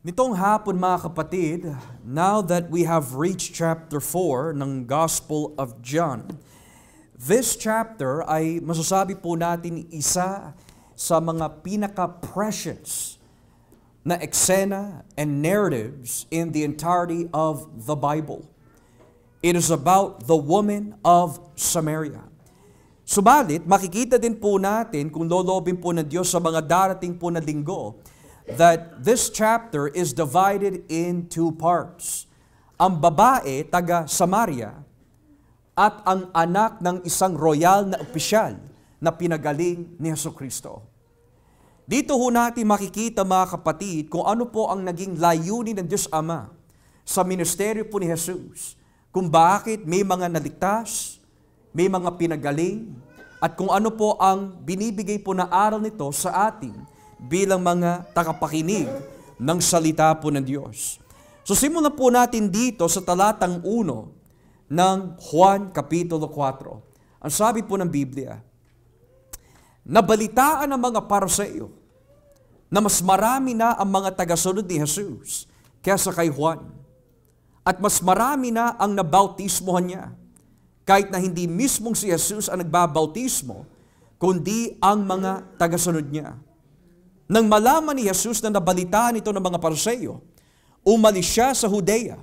Nitong hapon mga kapatid, now that we have reached chapter 4 ng Gospel of John, this chapter ay masasabi po natin isa sa mga pinaka-precious na eksena and narratives in the entirety of the Bible. It is about the woman of Samaria. Subalit, makikita din po natin kung lolobin po ng Diyos sa mga darating po na linggo, that this chapter is divided in two parts. Ang babae, taga Samaria, at ang anak ng isang royal na opisyal na pinagaling ni Jesucristo. Dito ho natin makikita mga kapatid kung ano po ang naging layunin ng Diyos Ama sa ministeryo po ni Jesus. Kung bakit may mga naligtas, may mga pinagaling, at kung ano po ang binibigay po na aral nito sa atin bilang mga tagapakinig ng salita po ng Diyos. So simulan po natin dito sa talatang 1 ng Juan Kapitulo 4. Ang sabi po ng Biblia, nabalitaan ng mga Pariseo na mas marami na ang mga tagasunod ni Jesus kaysa kay Juan. At mas marami na ang nabautismohan niya, kahit na hindi mismong si Jesus ang nagbabautismo, kundi ang mga tagasunod niya. Nang malaman ni Jesus na nabalitaan ito ng mga Pariseo, umalis siya sa Judea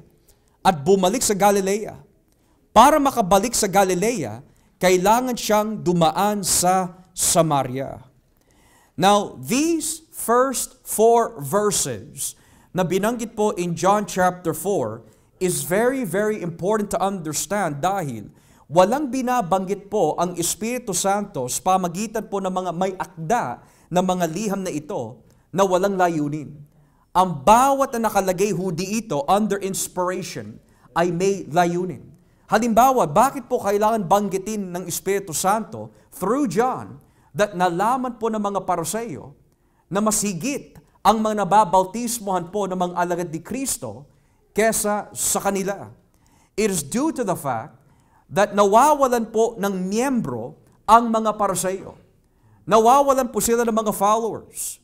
at bumalik sa Galilea. Para makabalik sa Galilea, kailangan siyang dumaan sa Samaria. Now, these first 4 verses na binanggit po in John chapter 4 is very, very important to understand dahil walang binabanggit po ang Espiritu Santo sa pamagitan po ng mga may akda ng mga liham na ito na walang layunin. Ang bawat na nakalagay ho dito under inspiration ay may layunin. Halimbawa, bakit po kailangan banggitin ng Espiritu Santo through John that nalaman po ng mga Pariseo na mas higit ang mga nababautismohan po ng mga alagad ni Kristo kesa sa kanila? It is due to the fact that nawawalan po ng miyembro ang mga Pariseo. Nawawalan po sila ng mga followers.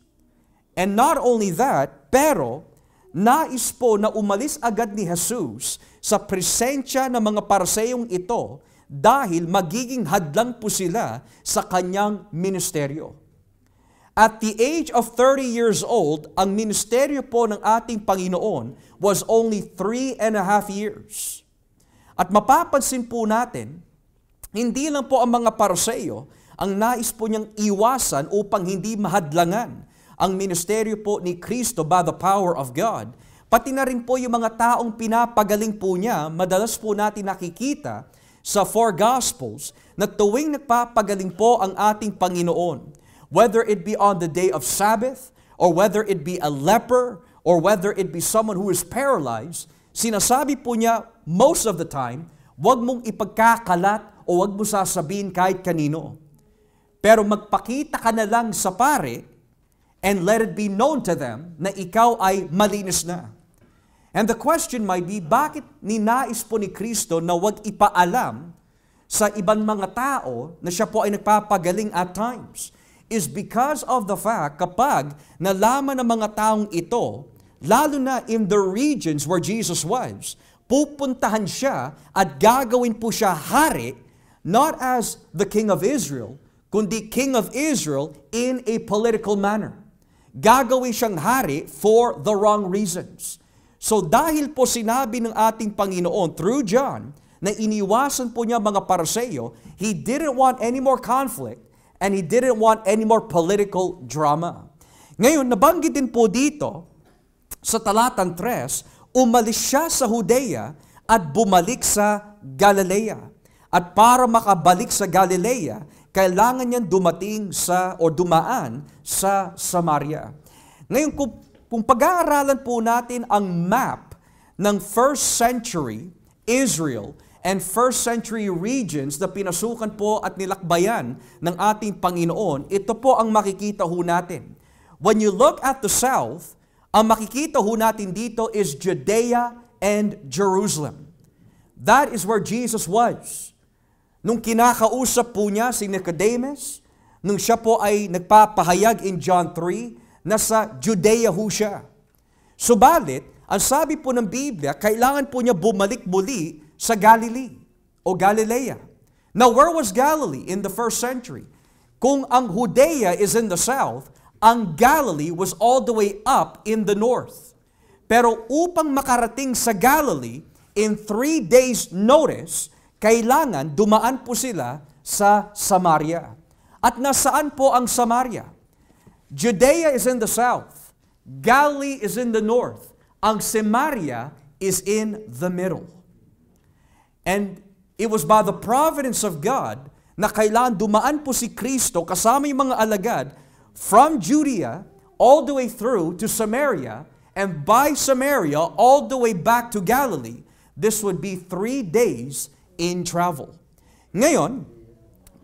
And not only that, pero nais po na umalis agad ni Jesus sa presensya ng mga Pariseyong ito dahil magiging hadlang po sila sa kanyang ministeryo. At the age of 30 years old, ang ministeryo po ng ating Panginoon was only 3.5 years. At mapapansin po natin, hindi lang po ang mga Pariseo ang nais po niyang iwasan upang hindi mahadlangan ang ministeryo po ni Kristo by the power of God. Pati na rin po yung mga taong pinapagaling po niya, madalas po natin nakikita sa 4 Gospels na tuwing nagpapagaling po ang ating Panginoon, whether it be on the day of Sabbath, or whether it be a leper, or whether it be someone who is paralyzed, sinasabi po niya most of the time, huwag mong ipagkakalat o huwag mo sasabihin kahit kanino. Pero magpakita ka na lang sa pare and let it be known to them na ikaw ay malinis na. And the question might be, bakit ninais po ni Kristo na huwag ipaalam sa ibang mga tao na siya po ay nagpapagaling at times? Is because of the fact kapag nalaman ng mga taong ito, lalo na in the regions where Jesus was, pupuntahan siya at gagawin po siya hari, not as the King of Israel, kundi King of Israel in a political manner. Gagawin siyang hari for the wrong reasons. So dahil po sinabi ng ating Panginoon through John na iniwasan po niya mga Pariseo, He didn't want any more conflict and He didn't want any more political drama. Ngayon, nabanggit din po dito sa talatang 3, umalis siya sa Judea at bumalik sa Galilea. At para makabalik sa Galilea, kailangan niyang dumating o dumaan sa Samaria. Ngayon, kung pag-aaralan po natin ang map ng first century Israel and first century regions na pinasukan po at nilakbayan ng ating Panginoon, ito po ang makikita ho natin. When you look at the south, ang makikita ho natin dito is Judea and Jerusalem. That is where Jesus was. Nung kinakausap po niya si Nicodemus, nung siya po ay nagpapahayag in John 3, nasa Judea ho siya. Subalit, ang sabi po ng Biblia, kailangan po niya bumalik muli sa Galilee o Galilea. Now, where was Galilee in the first century? Kung ang Judea is in the south, ang Galilee was all the way up in the north. Pero upang makarating sa Galilee, in 3 days' notice, kailangan dumaan po sila sa Samaria. At nasaan po ang Samaria? Judea is in the south. Galilee is in the north. Ang Samaria is in the middle. And it was by the providence of God na kailangan dumaan po si Kristo kasama yung mga alagad from Judea all the way through to Samaria, and by Samaria all the way back to Galilee. This would be 3 days in travel. Ngayon,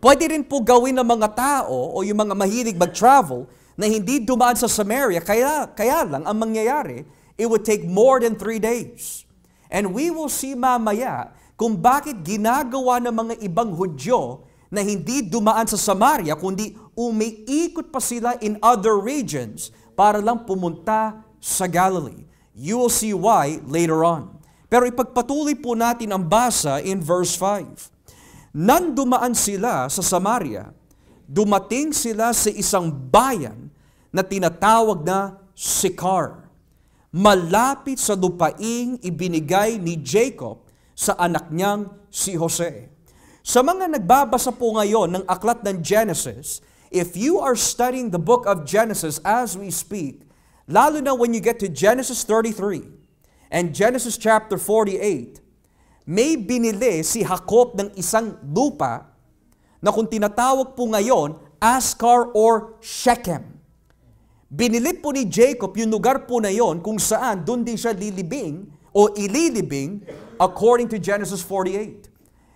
pwede rin po gawin ng mga tao o yung mga mahilig mag-travel na hindi dumaan sa Samaria, kaya lang ang mangyayari, it would take more than 3 days. And we will see mamaya kung bakit ginagawa ng mga ibang Hudyo na hindi dumaan sa Samaria, kundi umiikot pa sila in other regions para lang pumunta sa Galilee. You will see why later on. Pero ipagpatuloy po natin ang basa in verse 5. Nang dumaan sila sa Samaria, dumating sila sa isang bayan na tinatawag na Sychar, malapit sa lupaing ibinigay ni Jacob sa anak niyang si Jose. Sa mga nagbabasa po ngayon ng aklat ng Genesis, if you are studying the book of Genesis as we speak, lalo na when you get to Genesis 33 and Genesis chapter 48, may binili si Jacob ng isang lupa na kung tinatawag po ngayon, Askar or Shechem. Binili po ni Jacob yung lugar po na yon kung saan doon din siya lilibing o ililibing according to Genesis 48.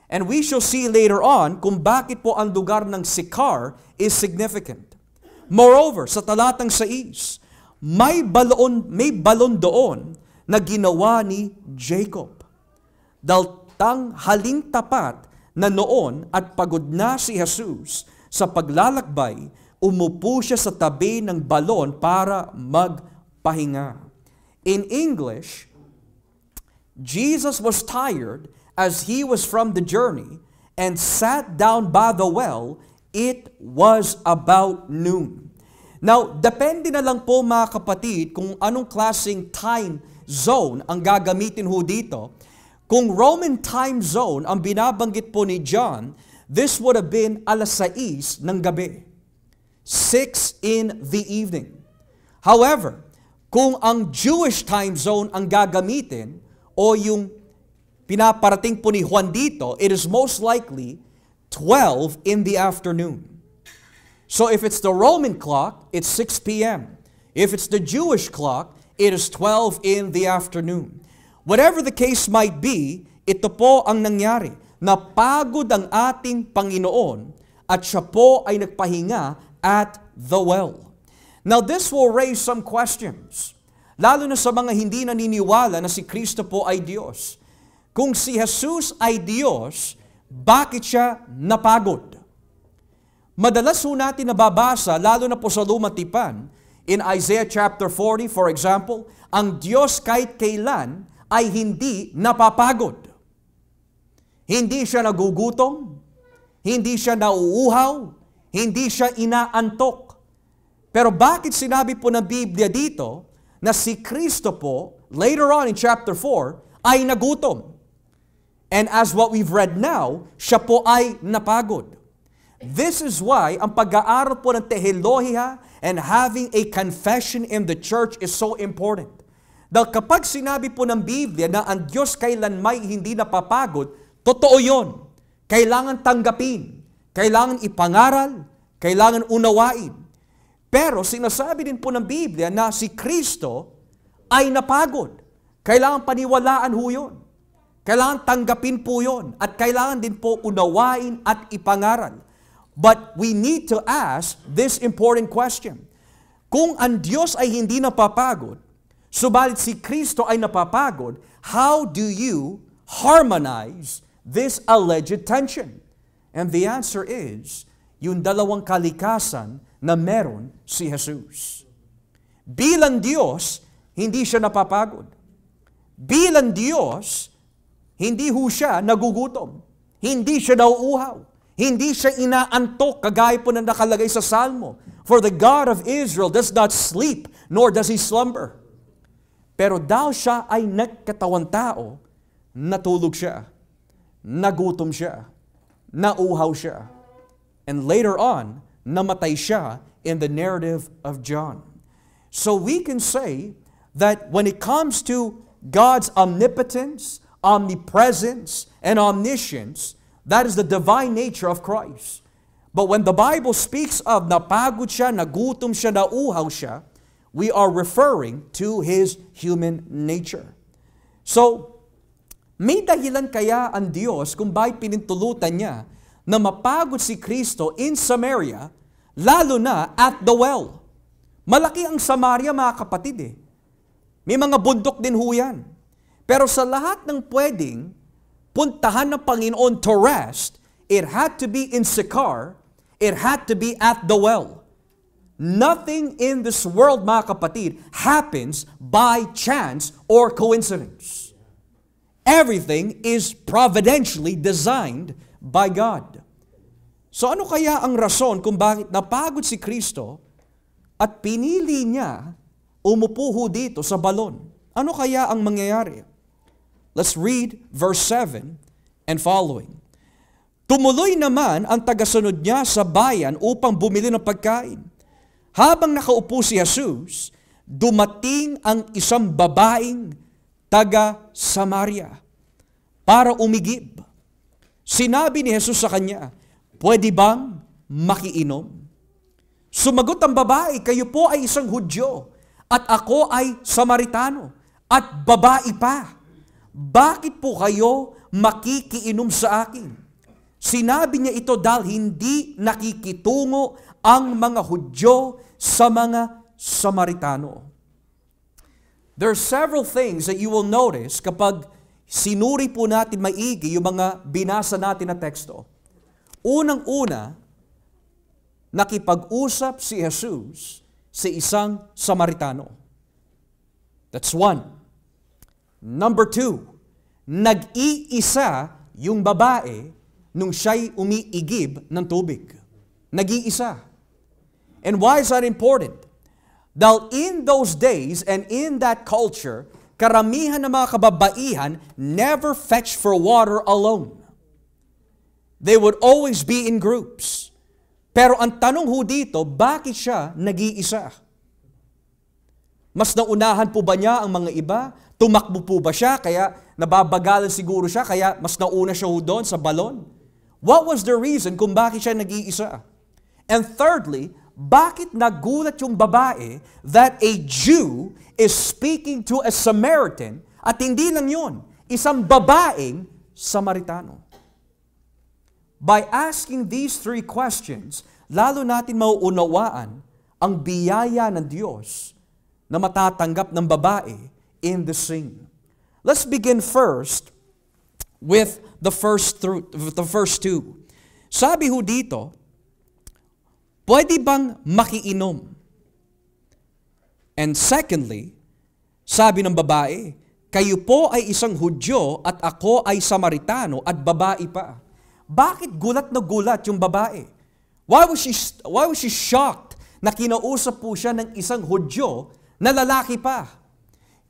And we shall see later on kung bakit po ang lugar ng Sychar is significant. Moreover, sa talatang 6, may balon doon na ginawa ni Jacob. Daltang haling tapat na noon at pagod na si Jesus sa paglalakbay, umupo siya sa tabi ng balon para magpahinga. In English, Jesus was tired as he was from the journey and sat down by the well. It was about noon. Now, depende na lang po mga kapatid kung anong klaseng time zone ang gagamitin ho dito. Kung Roman time zone ang binabanggit po ni John, this would have been alas 6 ng gabi. 6 in the evening. However, kung ang Jewish time zone ang gagamitin o yung pinaparating po ni Juan dito, it is most likely 12 in the afternoon. So if it's the Roman clock, it's 6 p.m. If it's the Jewish clock, it is 12 in the afternoon. Whatever the case might be, ito po ang nangyari. Napagod ang ating Panginoon at siya po ay nagpahinga at the well. Now this will raise some questions, lalo na sa mga hindi naniniwala na si Kristo po ay Diyos. Kung si Jesus ay Diyos, bakit siya napagod? Madalas po natin nababasa, lalo na po sa Lumang Tipan, in Isaiah chapter 40, for example, ang Diyos kahit kailan ay hindi napapagod. Hindi siya nagugutom, hindi siya nauuhaw, hindi siya inaantok. Pero bakit sinabi po ng Biblia dito na si Kristo po, later on in chapter 4, ay nagutom? And as what we've read now, siya po ay napagod. This is why ang pag-aaral po ng teolohiya and having a confession in the church is so important. Dahil kapag sinabi po ng Biblia na ang Diyos kailanmay hindi napapagod, totoo yon. Kailangan tanggapin, kailangan ipangaral, kailangan unawain. Pero sinasabi din po ng Biblia na si Kristo ay napagod. Kailangan paniwalaan ho yun. Kailangan tanggapin po yun. At kailangan din po unawain at ipangaral. But we need to ask this important question. Kung ang Diyos ay hindi napapagod, subalit si Kristo ay napapagod, how do you harmonize this alleged tension? And the answer is, yung dalawang kalikasan na meron si Jesus. Bilang Diyos, hindi siya napapagod. Bilang Diyos, hindi ho siya nagugutom. Hindi siya nauuhaw. Hindi siya inaantok, kagaya po na nakalagay sa Salmo. For the God of Israel does not sleep, nor does He slumber. Pero daw siya ay nagkatawang tao, natulog siya, nagutom siya, nauhaw siya. And later on, namatay siya in the narrative of John. So we can say that when it comes to God's omnipotence, omnipresence, and omniscience, that is the divine nature of Christ. But when the Bible speaks of napagod siya, nagutom siya, nauhaw siya, we are referring to His human nature. So, may dahilan kaya ang Diyos kung bakit pinintulutan niya na mapagod si Kristo in Samaria, lalo na at the well. Malaki ang Samaria, mga kapatid eh. May mga bundok din ho yan. Pero sa lahat ng pwedeng puntahan ng Panginoon to rest, it had to be in Sychar, it had to be at the well. Nothing in this world, mga kapatid, happens by chance or coincidence. Everything is providentially designed by God. So ano kaya ang rason kung bakit napagod si Kristo at pinili niya umupo ho dito sa balon? Ano kaya ang mangyayari? Let's read verse 7 and following. Tumuloy naman ang tagasunod niya sa bayan upang bumili ng pagkain. Habang nakaupo si Jesus, dumating ang isang babaeng taga Samaria para umigib. Sinabi ni Jesus sa kanya, "Pwede bang makiinom?" Sumagot ang babae, "Kayo po ay isang Hudyo at ako ay Samaritano at babae pa. Bakit po kayo makikiinom sa akin?" Sinabi niya ito dahil hindi nakikitungo ang mga Hudyo sa mga Samaritano. There are several things that you will notice kapag sinuri po natin maigi yung mga binasa natin na teksto. Unang-una, nakipag-usap si Jesus sa isang Samaritano. That's one. Number two, nag-iisa yung babae nung siya'y umiigib ng tubig. Nag-iisa. And why is that important? Dahil in those days and in that culture, karamihan ng mga kababaihan never fetch for water alone. They would always be in groups. Pero ang tanong ho dito, bakit siya nag-iisa? Mas naunahan po ba niya ang mga iba? Tumakbo po ba siya? Kaya nababagalan siguro siya, kaya mas nauna siya ho doon sa balon? What was the reason kung bakit siya nag-iisa? And thirdly, bakit nagulat yung babae that a Jew is speaking to a Samaritan at hindi lang yun, isang babaeng Samaritano? By asking these three questions, lalo natin mauunawaan ang biyaya ng Diyos na matatanggap ng babae in the scene. Let's begin first with the first two. Sabi ho dito, pwede bang makiinom? And secondly, sabi ng babae, kayo po ay isang Hudyo at ako ay Samaritano at babae pa. Bakit gulat na gulat yung babae? Why was she shocked na kinausap po siya ng isang Hudyo na lalaki pa?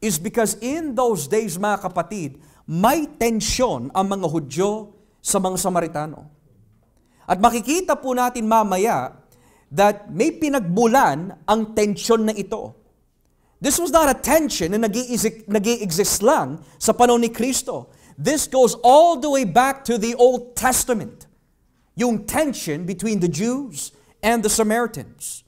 Is because in those days, mga kapatid, may tensyon ang mga Hudyo sa mga Samaritano. At makikita po natin mamaya that may pinagmulan ang tensyon na ito. This was not a tension na nag-i-exist lang sa panahon ni Kristo. This goes all the way back to the Old Testament. Yung tension between the Jews and the Samaritans.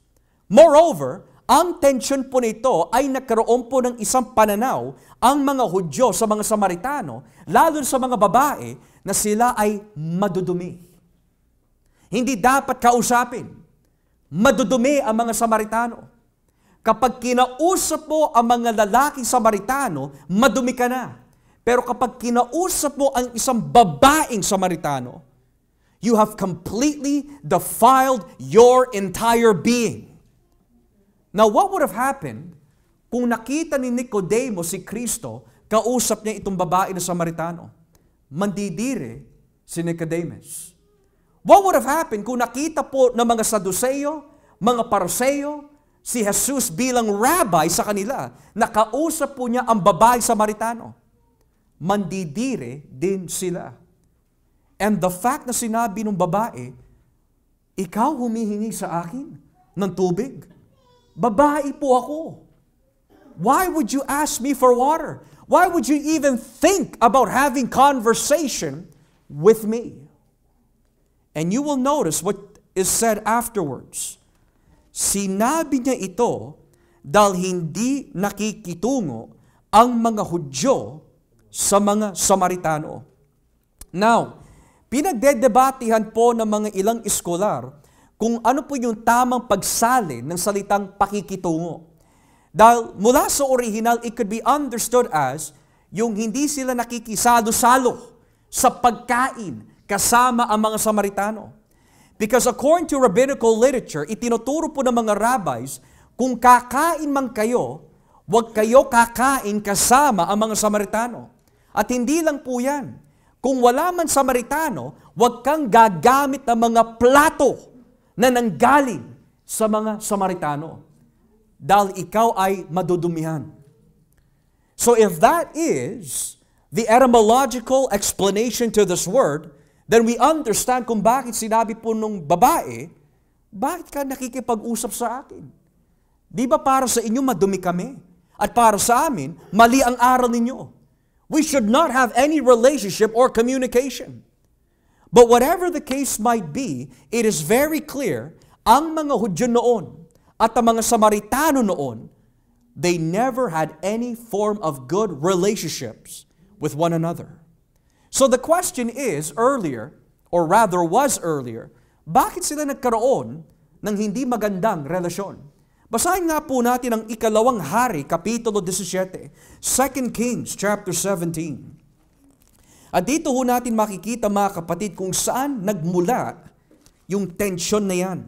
Moreover, ang tension po nito ay nagkaroon po ng isang pananaw ang mga Hudyo sa mga Samaritano, lalo sa mga babae, na sila ay madudumi. Hindi dapat kausapin. Madudumi ang mga Samaritano. Kapag kinausap mo ang mga lalaking Samaritano, madumi ka na. Pero kapag kinausap mo ang isang babaeng Samaritano, you have completely defiled your entire being. Now, what would have happened kung nakita ni Nicodemo si Kristo, kausap niya itong babae na Samaritano, mandidire si Nicodemus. What would have happened kung nakita po ng mga Saduceo, mga Pariseo, si Jesus bilang rabbi sa kanila, nakausap po niya ang babae Samaritano? Mandidire din sila. And the fact na sinabi ng babae, ikaw humihingi sa akin ng tubig? Babae po ako. Why would you ask me for water? Why would you even think about having conversation with me? And you will notice what is said afterwards. Sinabi niya ito dahil hindi nakikitungo ang mga Hudyo sa mga Samaritano. Now, pinagdedebatehan po ng mga ilang eskolar kung ano po yung tamang pagsalin ng salitang pakikitungo. Dahil mula sa original, it could be understood as yung hindi sila nakikisalo-salo sa pagkain kasama ang mga Samaritano. Because according to rabbinical literature, itinuturo po ng mga rabbis, kung kakain man kayo, huwag kayo kakain kasama ang mga Samaritano. At hindi lang po yan. Kung wala man Samaritano, huwag kang gagamit ng mga plato na nanggaling sa mga Samaritano. Dahil ikaw ay madudumihan. So if that is the etymological explanation to this word, then we understand kung bakit sinabi po nung babae, bakit ka nakikipag-usap sa akin? Di ba para sa inyo madumi kami? At para sa amin, mali ang aral ninyo. We should not have any relationship or communication. But whatever the case might be, it is very clear, ang mga Hudyo noon at ang mga Samaritano noon, they never had any form of good relationships with one another. So the question is earlier, or rather was earlier, bakit sila nagkaroon ng hindi magandang relasyon? Basahin nga po natin ang ikalawang hari, kapitulo 17, 2 Kings chapter 17. At dito ho natin makikita mga kapatid kung saan nagmula yung tensyon na yan.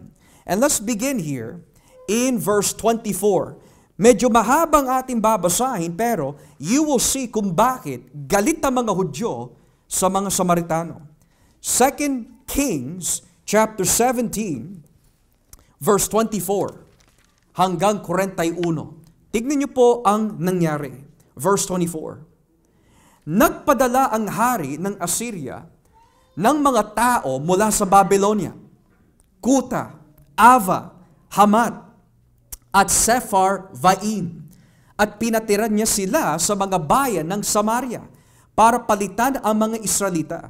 And let's begin here in verse 24. Medyo mahabang ating babasahin pero you will see kung bakit galit ang mga Hudyo sa mga Samaritano. 2 Kings chapter 17 verse 24 hanggang 41. Tignan niyo po ang nangyari. Verse 24. Nagpadala ang hari ng Assyria ng mga tao mula sa Babylonia, Kuta, Ava, Hamat, at Sepharvaim, at pinatiran niya sila sa mga bayan ng Samaria para palitan ang mga Israelita.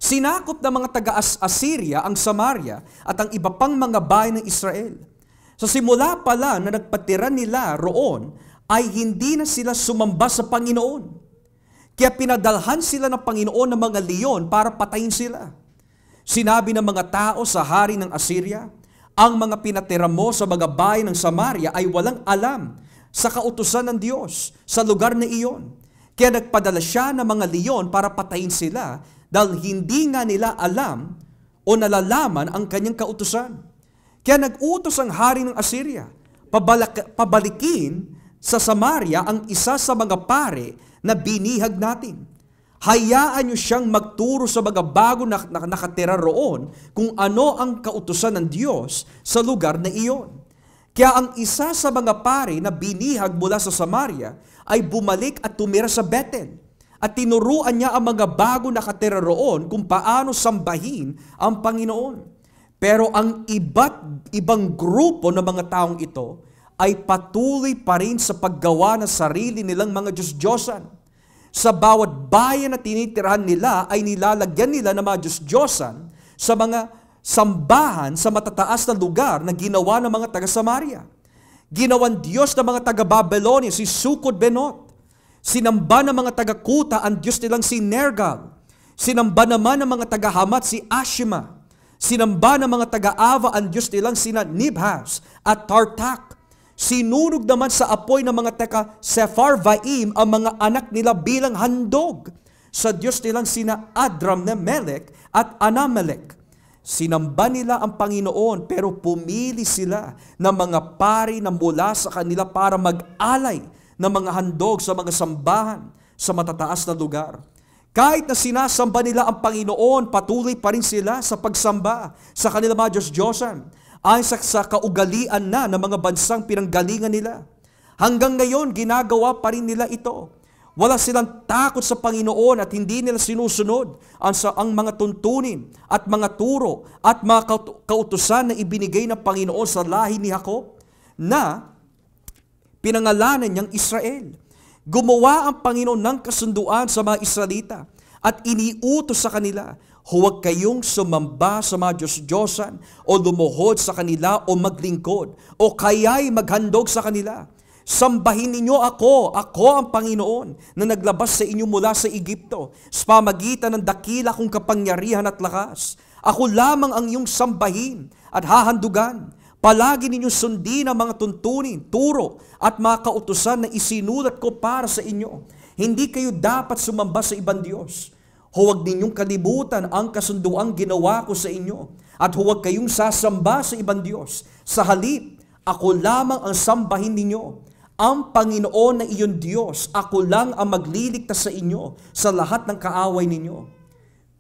Sinakop ng mga taga-Assyria ang Samaria at ang iba pang mga bayan ng Israel. Sa simula pa lang na nagpatira nila roon, ay hindi na sila sumamba sa Panginoon. Kaya pinadalhan sila ng Panginoon ng mga leon para patayin sila. Sinabi ng mga tao sa hari ng Assyria, ang mga pinatira mo sa mga bayan ng Samaria ay walang alam sa kautusan ng Diyos sa lugar na iyon. Kaya nagpadala siya ng mga leon para patayin sila dahil hindi nga nila alam o nalalaman ang kanyang kautusan. Kaya nag-utos ang hari ng Assyria, pabalikin sa Samaria ang isa sa mga pare na binihag natin. Hayaan niyo siyang magturo sa mga bago na nakatira roon kung ano ang kautusan ng Diyos sa lugar na iyon. Kaya ang isa sa mga pare na binihag mula sa Samaria ay bumalik at tumira sa Bethel. At tinuruan niya ang mga bago nakatira roon kung paano sambahin ang Panginoon. Pero ang ibang grupo ng mga taong ito ay patuloy pa rin sa paggawa ng sarili nilang mga Diyos-Diyosan. Sa bawat bayan na tinitirahan nila ay nilalagyan nila ng mga Diyos-Diyosan sa mga sambahan sa matataas na lugar na ginawa ng mga taga-Samaria. Ginawan Diyos ng mga taga-Babylonia si Sukot-Benot. Sinamba ng mga taga-Kuta ang Diyos nilang si Nergal. Sinamba naman ng mga taga-Hamat si Ashima. Sinamba ng mga taga-Ava ang Diyos nilang sina Nibhaz at Tartak. Sinunog naman sa apoy ng mga taga-Sepharvaim ang mga anak nila bilang handog sa Diyos nilang sina Adram-Nemelek at Anamelek. Sinamba nila ang Panginoon pero pumili sila ng mga pari na mula sa kanila para mag-alay ng mga handog sa mga sambahan sa matataas na lugar. Kahit na sinasamba nila ang Panginoon, patuloy pa rin sila sa pagsamba sa kanilang mga Diyos-Diyosan ayon sa kaugalian na ng mga bansang pinanggalingan nila. Hanggang ngayon, ginagawa pa rin nila ito. Wala silang takot sa Panginoon at hindi nila sinusunod ang mga tuntunin at mga turo at mga kautusan na ibinigay ng Panginoon sa lahi ni Jacob na pinangalanan niyang Israel. Gumawa ang Panginoon ng kasunduan sa mga Israelita at iniutos sa kanila, huwag kayong sumamba sa mga Diyos-Diyosan o lumuhod sa kanila o maglingkod o kaya'y maghandog sa kanila. Sambahin ninyo ako ang Panginoon na naglabas sa inyo mula sa Egypto sa pamagitan ng dakila kong kapangyarihan at lakas. Ako lamang ang iyong sambahin at hahandugan. Palagi ninyong sundin ang mga tuntunin, turo at mga kautusan na isinulat ko para sa inyo. Hindi kayo dapat sumamba sa ibang Diyos. Huwag ninyong kalimutan ang kasunduang ginawa ko sa inyo at huwag kayong sasamba sa ibang Diyos. Sa halip, ako lamang ang sambahin ninyo. Ang Panginoon na iyon Diyos, ako lang ang magliligtas sa inyo sa lahat ng kaaway ninyo.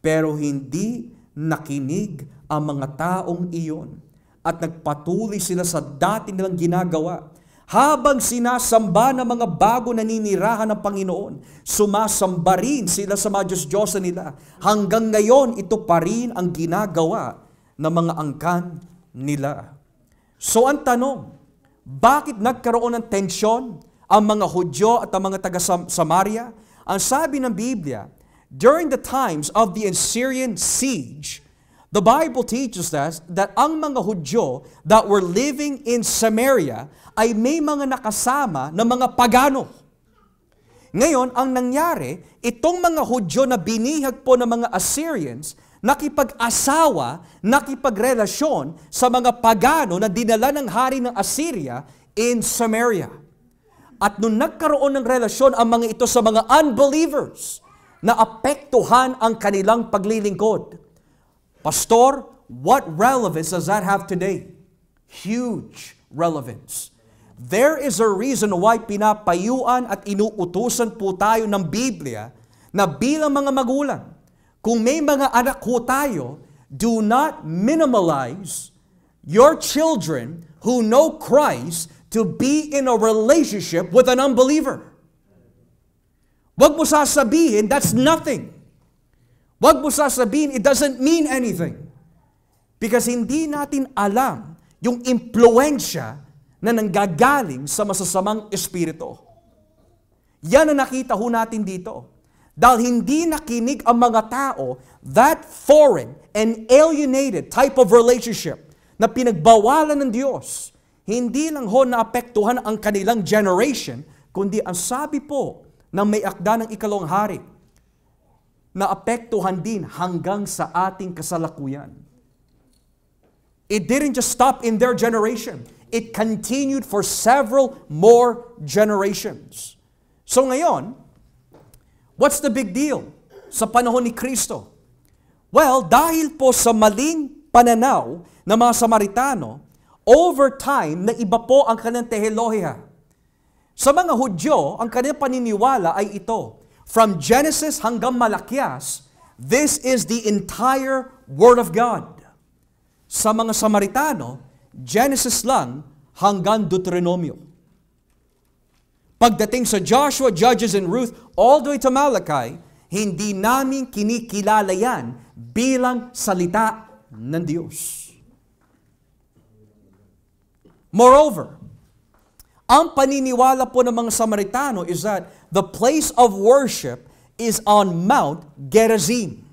Pero hindi nakinig ang mga taong iyon at nagpatuloy sila sa dati nilang ginagawa. Habang sinasamba ng mga bago naninirahan ng Panginoon, sumasamba rin sila sa mga Diyos-Diyosan nila. Hanggang ngayon, ito pa rin ang ginagawa ng mga angkan nila. So ang tanong, bakit nagkaroon ng tensyon ang mga Hudyo at ang mga taga-Samaria? Ang sabi ng Biblia, during the times of the Assyrian siege, the Bible teaches us that ang mga Hudyo that were living in Samaria ay may mga nakasama na mga pagano. Ngayon, ang nangyari, itong mga Hudyo na binihag po ng mga Assyrians, nakipag-asawa, nakipagrelasyon sa mga pagano na dinala ng hari ng Assyria in Samaria. At nung nagkaroon ng relasyon ang mga ito sa mga unbelievers, naapektuhan ang kanilang paglilingkod. Pastor, what relevance does that have today? Huge relevance. There is a reason why pinapayuan at inuutusan po tayo ng Biblia na bilang mga magulang, kung may mga anak ho tayo, do not minimalize your children who know Christ to be in a relationship with an unbeliever. Huwag mo sasabihin, that's nothing. Huwag mo sasabihin, it doesn't mean anything. Because hindi natin alam yung impluensya na nanggagaling sa masasamang espiritu. Yan ang nakita ho natin dito. Dahil hindi nakinig ang mga tao, that foreign and alienated type of relationship na pinagbawalan ng Diyos, hindi lang ho naapektuhan ang kanilang generation, kundi ang sabi po ng may akda ng ikalawang hari, naapektuhan din hanggang sa ating kasalukuyan. It didn't just stop in their generation. It continued for several more generations. So ngayon, what's the big deal sa panahon ni Kristo? Well, dahil po sa maling pananaw ng mga Samaritano, over time, na iba po ang kanilang teolohiya. Sa mga Hudyo, ang kanilang paniniwala ay ito. From Genesis hanggang Malakias, this is the entire Word of God. Sa mga Samaritano, Genesis lang hanggang Deuteronomio. Pagdating sa Joshua, Judges, and Ruth, all the way to Malachi, hindi namin kinikilala yan bilang salita ng Diyos. Moreover, ang paniniwala po ng mga Samaritano is that the place of worship is on Mount Gerizim.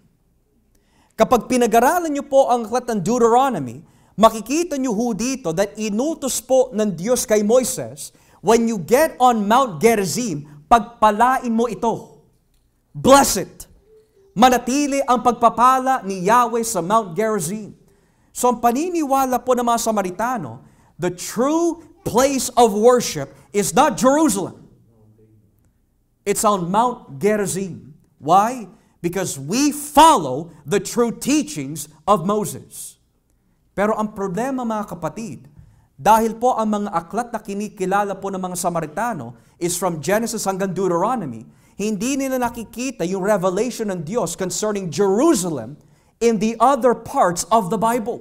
Kapag pinag-aralan niyo po ang aklat ng Deuteronomy, makikita niyo ho dito that inutos po ng Diyos kay Moises, when you get on Mount Gerizim, pagpalain mo ito. Bless it. Manatili ang pagpapala ni Yahweh sa Mount Gerizim. So ang paniniwala po ng mga Samaritano, the true place of worship is not Jerusalem. It's on Mount Gerizim. Why? because we follow the true teachings of Moses. Pero ang problema mga kapatid, dahil po ang mga aklat na kinikilala po ng mga Samaritano is from Genesis hanggang Deuteronomy, hindi nila nakikita yung revelation ng Diyos concerning Jerusalem in the other parts of the Bible.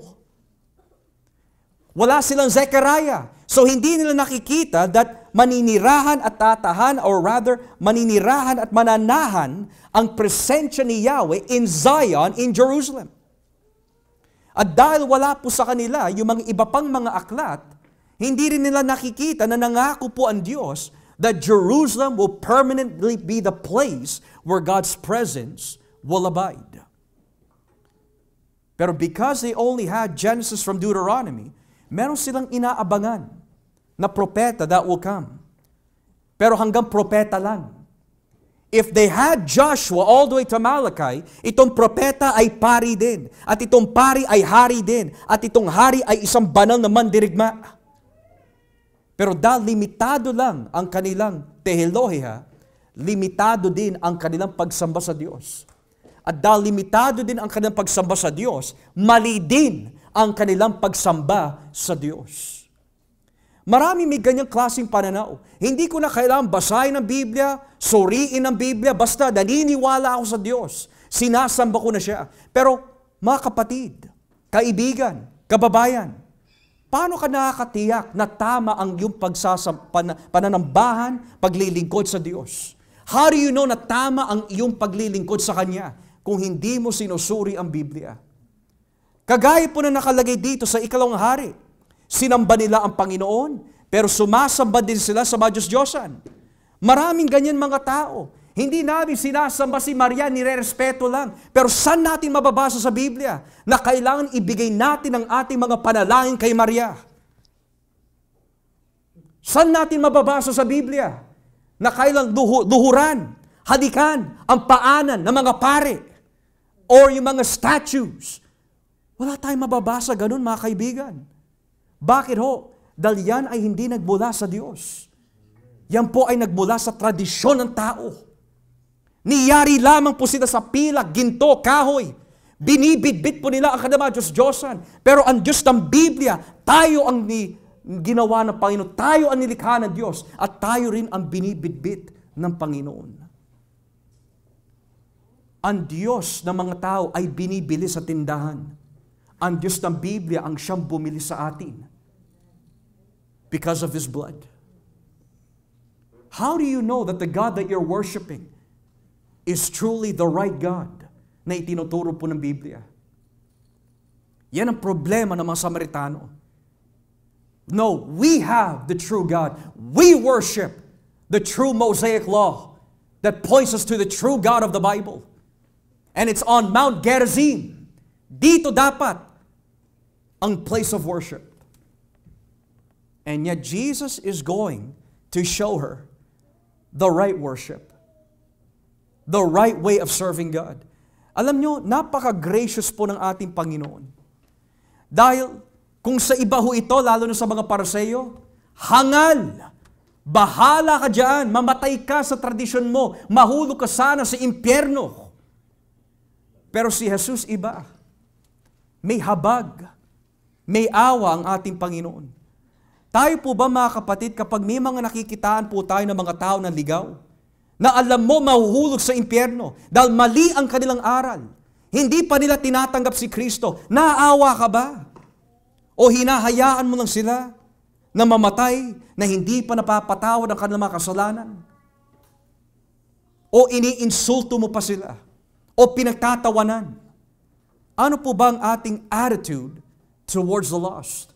Wala silang Zechariah. So hindi nila nakikita that maninirahan at tatahan, or rather, maninirahan at mananahan ang presensya ni Yahweh in Zion, in Jerusalem. At dahil wala po sa kanila yung mga iba pang mga aklat, hindi rin nila nakikita na nangako po ang Diyos that Jerusalem will permanently be the place where God's presence will abide. Pero because they only had Genesis from Deuteronomy, meron silang inaabangan na propeta that will come. Pero hanggang propeta lang. If they had Joshua all the way to Malachi, itong propeta ay pari din. At itong pari ay hari din. At itong hari ay isang banal na mandirigma. Pero dahil limitado lang ang kanilang tehelohiha, limitado din ang kanilang pagsamba sa Diyos. At dahil limitado din ang kanilang pagsamba sa Diyos, mali din ang kanilang pagsamba sa Diyos. Marami may ganyang klaseng pananaw. Hindi ko na kailangan basahin ang Biblia, suriin ang Biblia, basta naniniwala ako sa Diyos. Sinasamba ko na siya. Pero mga kapatid, kaibigan, kababayan, paano ka nakakatiyak na tama ang iyong pananambahan, paglilingkod sa Diyos? How do you know na tama ang iyong paglilingkod sa Kanya kung hindi mo sinusuri ang Biblia? Kagaya po na nakalagay dito sa 2 Hari. Sinamba nila ang Panginoon, pero sumasamba din sila sa mga Diyos-Diyosan. Maraming ganyan mga tao. Hindi namin sinasamba si Maria, nire-respeto lang. Pero saan natin mababasa sa Biblia na kailangan ibigay natin ang ating mga panalangin kay Maria? Saan natin mababasa sa Biblia na kailangan luhuran, halikan ang paanan ng mga pare or yung mga statues? Wala tayong mababasa ganun mga kaibigan. Bakit ho? Dahil yan ay hindi nagmula sa Diyos. Yan po ay nagmula sa tradisyon ng tao. Niyari lamang po sila sa pilak, ginto, kahoy. Binibitbit po nila ang kanilang Diyos-Diyosan. Pero ang Diyos ng Biblia, tayo ang ginawa ng Panginoon. Tayo ang nilikha ng Diyos. At tayo rin ang binibitbit ng Panginoon. Ang Diyos ng mga tao ay binibili sa tindahan. Ang Diyos ng Biblia ang siyang bumili sa atin because of His blood. How do you know that the God that you're worshiping is truly the right God na itinuturo po ng Biblia? Yan ang problema ng mga Samaritano. No, we have the true God. We worship the true Mosaic law that points us to the true God of the Bible. And it's on Mount Gerizim. Dito dapat ang place of worship. And yet Jesus is going to show her the right worship. The right way of serving God. Alam nyo, napaka-gracious po ng ating Panginoon. Dahil kung sa iba ho ito, lalo na sa mga Pariseo, hangal, bahala ka dyan, mamatay ka sa tradisyon mo, mahulog ka sana sa impyerno. Pero si Jesus iba. May habag. May awa ang ating Panginoon. Tayo po ba mga kapatid, kapag may mga nakikitaan po tayo ng mga tao na ligaw, na alam mo mahuhulog sa impyerno dahil mali ang kanilang aral, hindi pa nila tinatanggap si Kristo, naaawa ka ba? O hinahayaan mo lang sila na mamatay na hindi pa napapatawad ang kanilang mga kasalanan? O iniinsulto mo pa sila? O pinagtatawanan? Ano po ba ang ating attitude towards the lost?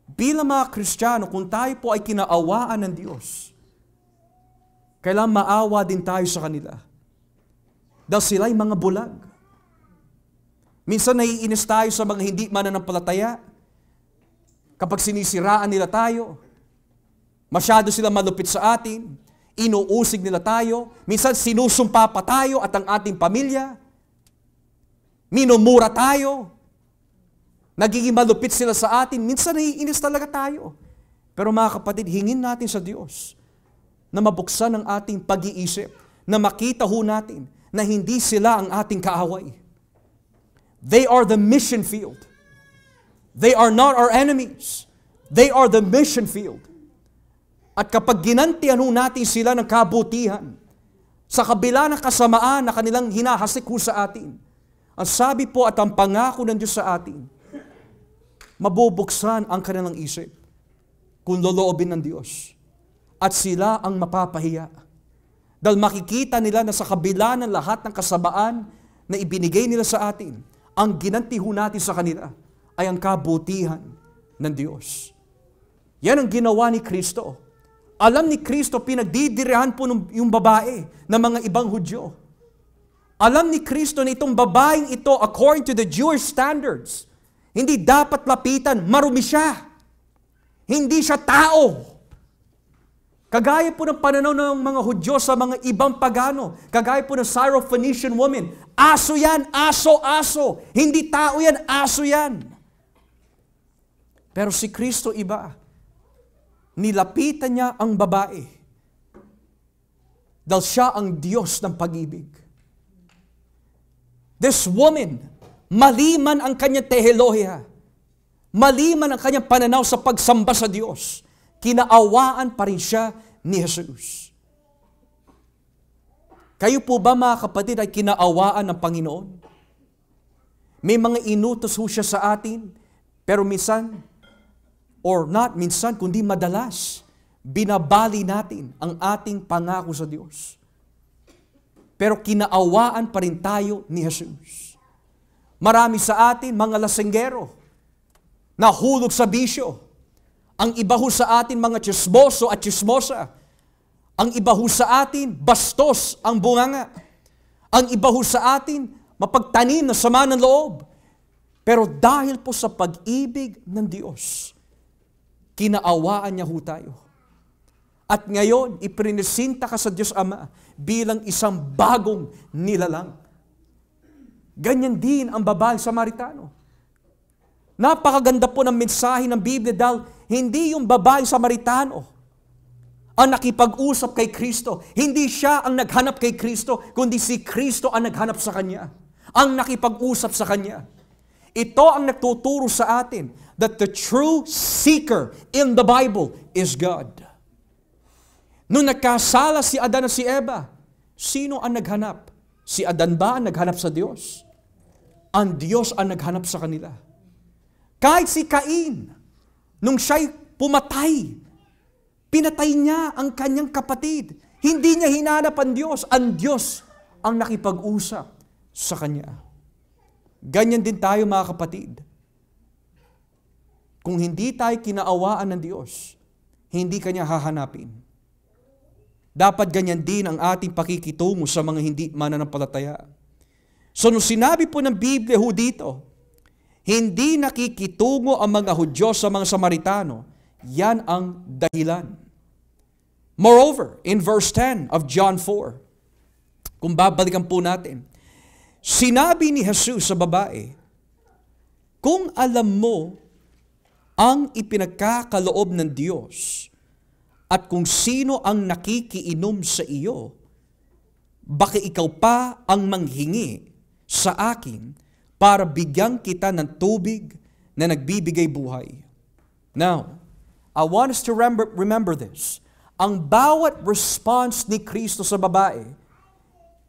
Bilang mga Kristiyano, kung tayo po ay kinaawaan ng Diyos, kailangan maawa din tayo sa kanila. Dahil sila'y mga bulag. Minsan naiinis tayo sa mga hindi mananampalataya. Kapag sinisiraan nila tayo, masyado sila malupit sa atin, inuusig nila tayo, minsan sinusumpa pa tayo at ang ating pamilya, minumura tayo, nagiging malupit sila sa atin, minsan naiinis talaga tayo. Pero mga kapatid, hingin natin sa Diyos na mabuksan ang ating pag-iisip, na makita ho natin na hindi sila ang ating kaaway. They are the mission field. They are not our enemies. They are the mission field. At kapag ginantian natin sila ng kabutihan, sa kabila ng kasamaan na kanilang hinahasik sa atin, ang sabi po at ang pangako ng Diyos sa atin, mabubuksan ang kanilang isip kung loloobin ng Diyos. At sila ang mapapahiya. Dahil makikita nila na sa kabila ng lahat ng kasamaan na ibinigay nila sa atin, ang ginanti natin sa kanila ay ang kabutihan ng Diyos. Yan ang ginawa ni Kristo. Alam ni Kristo, pinagdidirihan po yung babae ng mga ibang Hudyo. Alam ni Kristo na itong babaeng ito, according to the Jewish standards, hindi dapat lapitan, marumi siya. Hindi siya tao. Kagaya po ng pananaw ng mga Hudyo sa mga ibang pagano, kagaya po ng Syrophoenician woman, aso yan, aso. Hindi tao yan, aso yan. Pero si Kristo iba. Nilapitan niya ang babae dahil siya ang Diyos ng pag-ibig. This woman, maliman ang kanyang teolohiya, maliman ang kanyang pananaw sa pagsamba sa Diyos, kinaawaan pa rin siya ni Jesus. Kayo po ba mga kapatid ay kinaawaan ng Panginoon? May mga inutos siya sa atin, pero minsan, or not minsan, kundi madalas, binabali natin ang ating pangako sa Diyos. Pero kinaawaan pa rin tayo ni Jesus. Marami sa atin, mga lasenggero, nahulog sa bisyo. Ang iba ho sa atin, mga tsismoso at tsismosa. Ang iba ho sa atin, bastos ang bunganga. Ang iba ho sa atin, mapagtanim na sama ng loob. Pero dahil po sa pag-ibig ng Diyos, kinaawaan niya ho tayo. At ngayon, iprinisinta ka sa Diyos Ama bilang isang bagong nilalang. Ganyan din ang babaeng Samaritano. Napakaganda po ng mensahe ng Biblia dahil hindi yung babaeng Samaritano ang nakipag-usap kay Kristo. Hindi siya ang naghanap kay Kristo, kundi si Kristo ang naghanap sa kanya. Ang nakipag-usap sa kanya. Ito ang nagtuturo sa atin that the true seeker in the Bible is God. Nung nagkasala si Adan at si Eva, sino ang naghanap? Si Adan ba ang naghanap sa Diyos? Ang Diyos ang naghanap sa kanila. Kahit si Cain, nung siya'y pumatay, pinatay niya ang kanyang kapatid. Hindi niya hinanap ang Diyos ang nakipag-usap sa kanya. Ganyan din tayo mga kapatid. Kung hindi tayo kinaawaan ng Diyos, hindi kanya hahanapin. Dapat ganyan din ang ating pakikitungo sa mga hindi mananampalataya. So nung sinabi po ng Biblia ho dito, hindi nakikitungo ang mga Hudyo sa mga Samaritano, yan ang dahilan. Moreover, in verse 10 of John 4, kung babalikan po natin, sinabi ni Jesus sa babae, kung alam mo ang ipinagkakaloob ng Diyos at kung sino ang nakikiinom sa iyo, baka ikaw pa ang manghingi sa akin para bigyan kita ng tubig na nagbibigay buhay. Now, I want us to remember this. Ang bawat response ni Kristo sa babae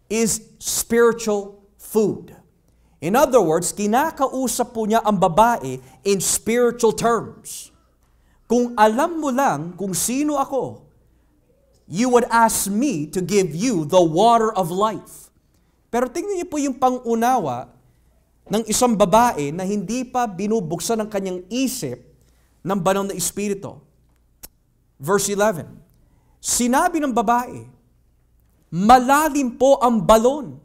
is spiritual food. In other words, kinakausap po niya ang babae in spiritual terms. Kung alam mo lang kung sino ako, you would ask me to give you the water of life. Pero tingnan niyo po yung pangunawa ng isang babae na hindi pa binubuksan ang kanyang isip ng banal na Espiritu. Verse 11, sinabi ng babae, malalim po ang balon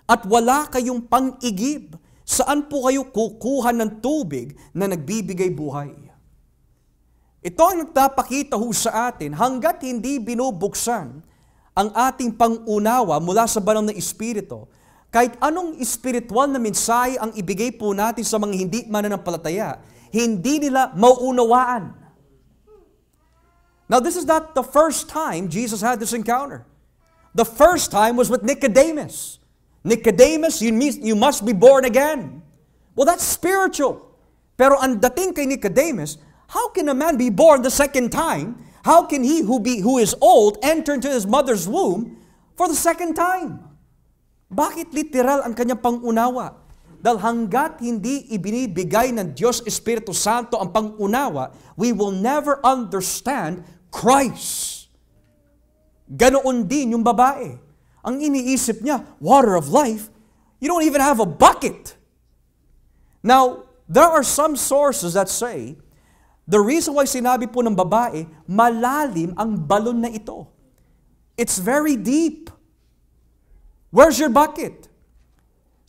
at wala kayong pang-igib. Saan po kayo kukuha ng tubig na nagbibigay buhay? Ito ang nagpapakita ho sa atin, hanggat hindi binubuksan ang ating pangunawa mula sa banal na Espiritu, kahit anong espiritual na mensahe ang ibigay po natin sa mga hindi mananampalataya, hindi nila mauunawaan. Now, this is not the first time Jesus had this encounter. The first time was with Nicodemus. Nicodemus, you must be born again. Well, that's spiritual. Pero ang dating kay Nicodemus, how can a man be born the second time? How can he who is old enter into his mother's womb for the second time? Bakit literal ang kanyang pangunawa? Dahil hanggat hindi ibinibigay ng Diyos Espiritu Santo ang pangunawa, we will never understand Christ. Ganoon din yung babae. Ang iniisip niya, water of life, you don't even have a bucket. Now, there are some sources that say, the reason why sinabi po ng babae, malalim ang balon na ito. It's very deep. Where's your bucket?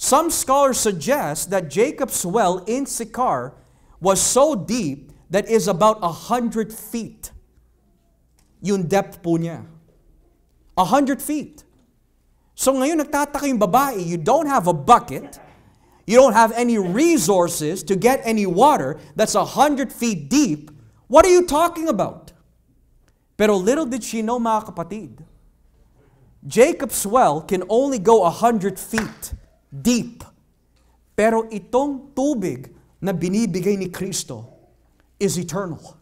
Some scholars suggest that Jacob's well in Sychar was so deep that is about 100 feet. Yung depth po niya. 100 feet. So ngayon nagtataka yung babae, you don't have a bucket, you don't have any resources to get any water that's 100 feet deep. What are you talking about? Pero little did she know, mga kapatid, Jacob's well can only go 100 feet deep. Pero itong tubig na binibigay ni Kristo is eternal.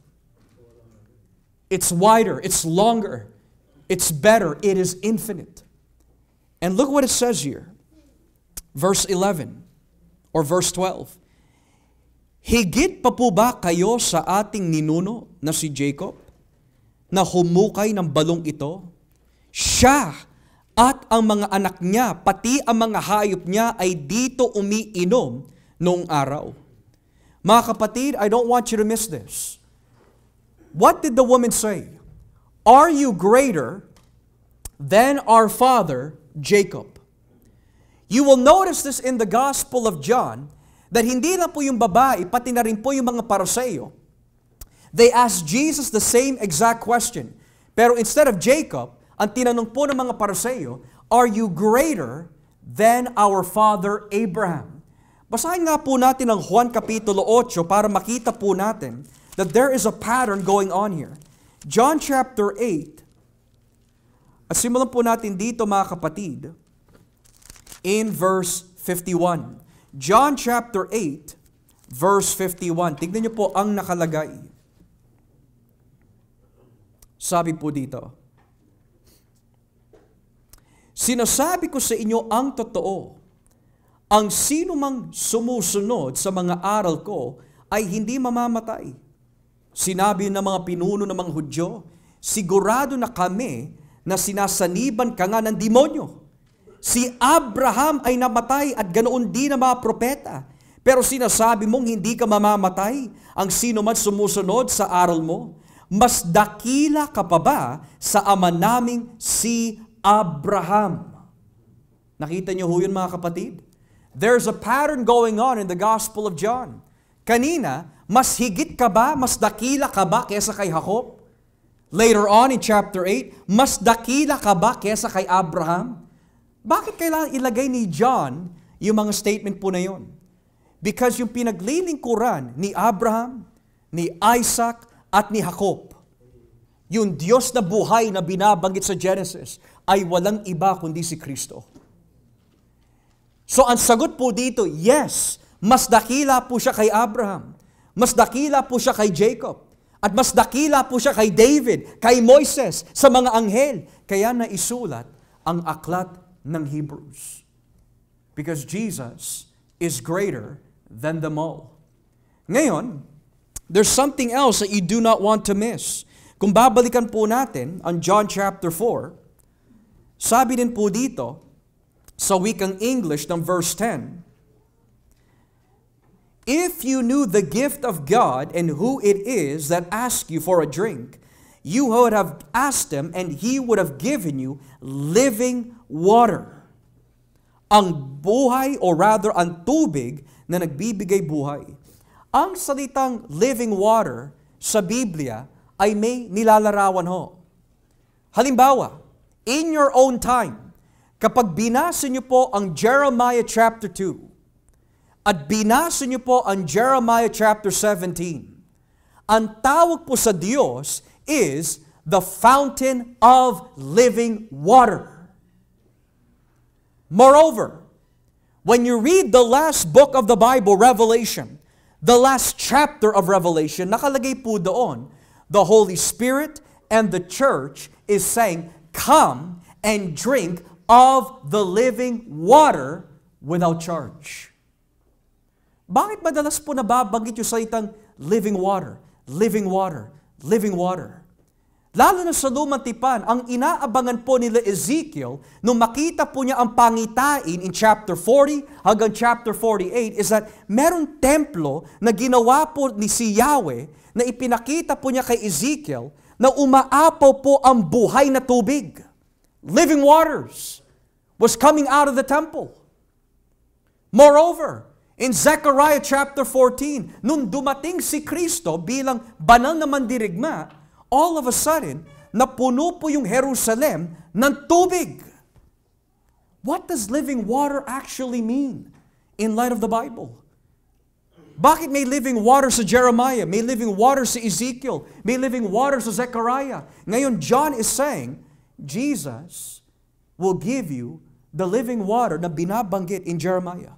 It's wider, it's longer, it's better, it is infinite. And look what it says here. Verse 11 or verse 12. Higit pa po ba kayo sa ating ninuno na si Jacob na humukay ng balong ito? Siya at ang mga anak niya, pati ang mga hayop niya ay dito umiinom noong araw. Mga kapatid, I don't want you to miss this. What did the woman say? Are you greater than our father Jacob? You will notice this in the Gospel of John, that hindi na po yung babae, pati na rin po yung mga Pariseo. They asked Jesus the same exact question. Pero instead of Jacob, ang tinanong po ng mga Pariseo, are you greater than our father Abraham? Basahin nga po natin ang Juan Kapitulo 8 para makita po natin that there is a pattern going on here. John chapter 8, at simulan po natin dito, mga kapatid, in verse 51. John chapter 8, verse 51. Tignan niyo po ang nakalagay. Sabi po dito, sinasabi ko sa inyo ang totoo, ang sino mang sumusunod sa mga aral ko ay hindi mamamatay. Sinabi ng mga pinuno ng mga Hudyo, sigurado na kami na sinasaniban ka nga ng demonyo. Si Abraham ay namatay at ganoon din ang mga propeta. Pero sinasabi mong hindi ka mamamatay, ang sino man sumusunod sa aral mo, mas dakila ka pa ba sa ama naming si Abraham? Nakita niyo ho yun, mga kapatid? There's a pattern going on in the Gospel of John. Kanina, mas higit ka ba, mas dakila ka ba kesa kay Jacob? Later on in chapter 8, mas dakila ka ba kesa kay Abraham? Bakit kailangan ilagay ni John yung mga statement po na yun? Because yung pinaglilingkuran ni Abraham, ni Isaac, at ni Jacob, yung Diyos na buhay na binabanggit sa Genesis, ay walang iba kundi si Kristo. So ang sagot po dito, yes, mas dakila po siya kay Abraham, mas dakila po siya kay Jacob, at mas dakila po siya kay David, kay Moises, sa mga anghel. Kaya naisulat ang aklat ng Hebrews. Because Jesus is greater than them all. Ngayon, there's something else that you do not want to miss. Kung babalikan po natin ang John chapter 4, sabi din po dito, sa wikang English ng verse 10, if you knew the gift of God and who it is that asks you for a drink, you would have asked him and he would have given you living water. Ang buhay, or rather ang tubig na nagbibigay buhay. Ang salitang living water sa Biblia ay may nilalarawan ho. Halimbawa, in your own time, kapag binasa niyo po ang Jeremiah chapter 2, at binasa niyo po ang Jeremiah chapter 17, ang tawag po sa Diyos is the fountain of living water. Moreover, When you read the last book of the Bible, Revelation, the last chapter of Revelation, nakalagay po doon, the Holy Spirit and the church is saying, come and drink of the living water without charge. Bakit madalas po nababanggit yung salitang living water, living water, living water? Lalo na sa Lumang Tipan, ang inaabangan po nila Ezekiel, nung makita po niya ang pangitain in chapter 40 hanggang chapter 48, is that merong templo na ginawa po ni si Yahweh, na ipinakita po niya kay Ezekiel, na umaapaw po ang buhay na tubig. Living waters was coming out of the temple. Moreover, in Zechariah chapter 14, nung dumating si Kristo bilang banal na mandirigma, all of a sudden, napuno po yung Jerusalem ng tubig. What does living water actually mean in light of the Bible? Bakit may living water sa Jeremiah, may living water sa Ezekiel, may living water sa Zechariah? Ngayon, John is saying, Jesus will give you the living water na binabanggit in Jeremiah.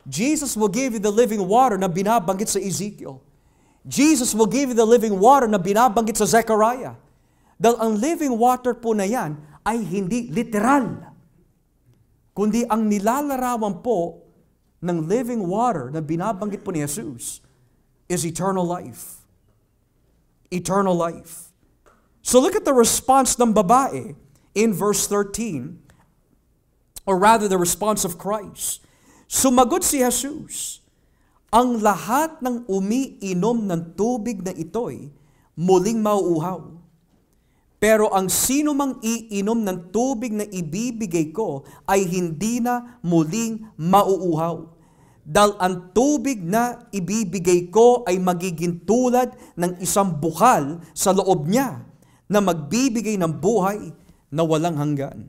Jesus will give you the living water na binabanggit sa Ezekiel. Jesus will give you the living water na binabanggit sa Zechariah. Dahil ang living water po na yan ay hindi literal, kundi ang nilalarawan po ng living water na binabanggit po ni Jesus is eternal life. Eternal life. So look at the response ng babae in verse 13, or rather the response of Christ. Sumagot si Jesus, ang lahat ng umiinom ng tubig na ito'y muling mauuhaw. Pero ang sino mang iinom ng tubig na ibibigay ko ay hindi na muling mauuhaw. Dahil ang tubig na ibibigay ko ay magiging tulad ng isang bukal sa loob niya na magbibigay ng buhay na walang hanggan.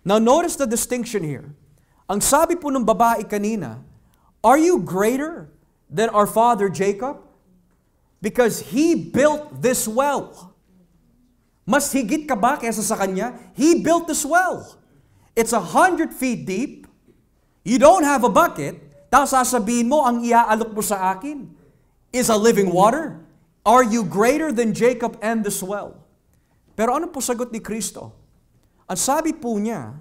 Now notice the distinction here. Ang sabi po ng babae kanina, are you greater than our father Jacob? Because he built this well. Mas higit ka ba kaysa sa kanya? He built this well. It's 100 feet deep. You don't have a bucket. Tapos sasabihin mo, ang iaalok mo sa akin is a living water. Are you greater than Jacob and this well? Pero ano po sagot ni Kristo? Ang sabi po niya,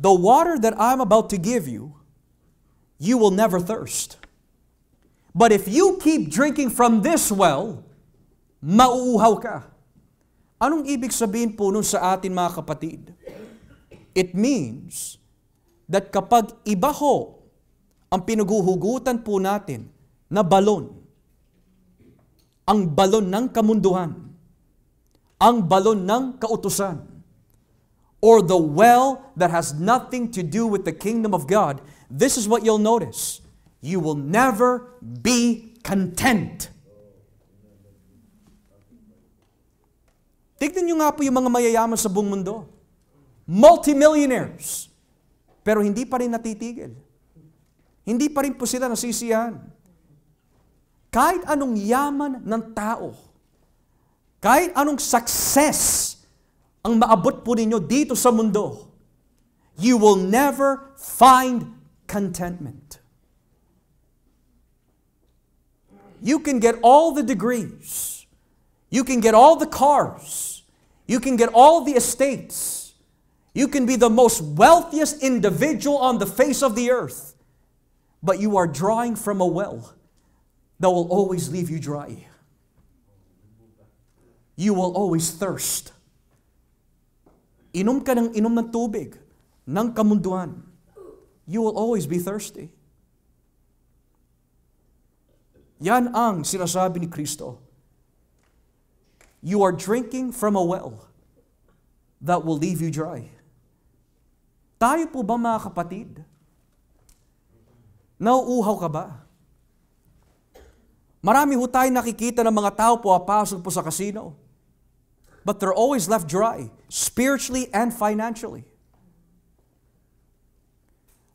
the water that I'm about to give you, you will never thirst. But if you keep drinking from this well, mauuhaw ka. Anong ibig sabihin po nun sa atin mga kapatid? It means that kapag iba ho ang pinuguhugutan po natin na balon, ang balon ng kamunduhan, ang balon ng kautusan, or the well that has nothing to do with the kingdom of God, this is what you'll notice. You will never be content. Tignan nyo nga po yung mga mayayaman sa buong mundo. Multimillionaires. Pero hindi pa rin natitigil. Hindi pa rin po sila nasisiyahan. Kahit anong yaman ng tao, kahit anong success ang maabot po ninyo dito sa mundo, you will never find contentment. You can get all the degrees. You can get all the cars. You can get all the estates. You can be the most wealthiest individual on the face of the earth. But you are drawing from a well that will always leave you dry. You will always thirst. Inom ka ng inom ng tubig, ng kamunduan. You will always be thirsty. Yan ang sinasabi ni Kristo. You are drinking from a well that will leave you dry. Tayo po ba mga kapatid? Nauuhaw ka ba? Marami ho tayo nakikita ng mga tao po papasok po sa casino. But they're always left dry, spiritually and financially.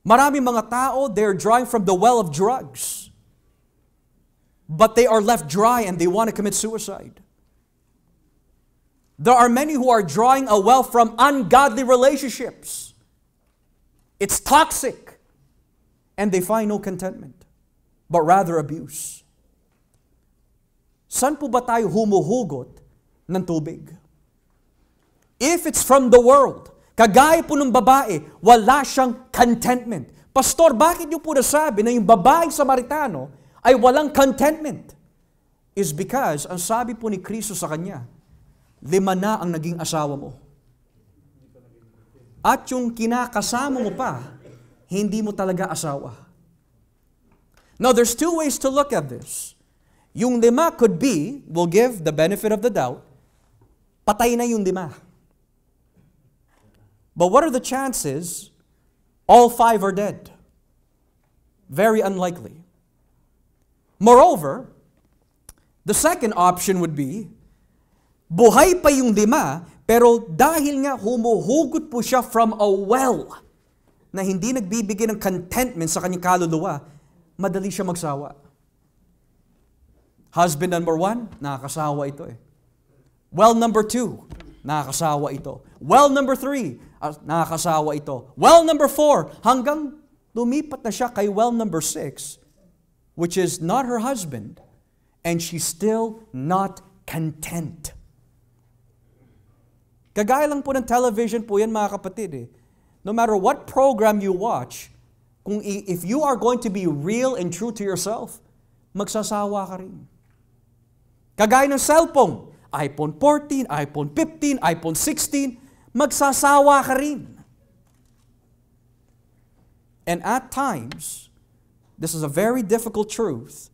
Marami mga tao, they're drawing from the well of drugs. But they are left dry and they want to commit suicide. There are many who are drawing a well from ungodly relationships. It's toxic. and they find no contentment, but rather abuse. Saan po ba tayo humuhugot ng tubig? If it's from the world, kagaya po ng babae, wala siyang contentment. Pastor, bakit niyo po nasabi na yung babaeng Samaritano ay walang contentment? Is because, ang sabi po ni Kristo sa kanya, 5 na ang naging asawa mo. At yung kinakasama mo pa, hindi mo talaga asawa. Now, there's 2 ways to look at this. Yung 5 could be, we'll give the benefit of the doubt, patay na yung 5. But what are the chances all 5 are dead? Very unlikely. Moreover, the second option would be, buhay pa yung 5, pero dahil nga humuhugot po siya from a well na hindi nagbibigay ng contentment sa kanyang kaluluwa, madali siya magsawa. Husband number 1, nakakasawa ito eh. Well number 2, nakakasawa ito. Well number 3, nakakasawa ito. Well number 4, hanggang lumipat na siya kay well number 6, which is not her husband, and she's still not content. Kagaya lang po ng television po yan mga kapatid eh. No matter what program you watch, if you are going to be real and true to yourself, magsasawa ka rin. Kagaya ng cellphone, iPhone 14, iPhone 15, iPhone 16, magsasawa ka rin. And at times, this is a very difficult truth,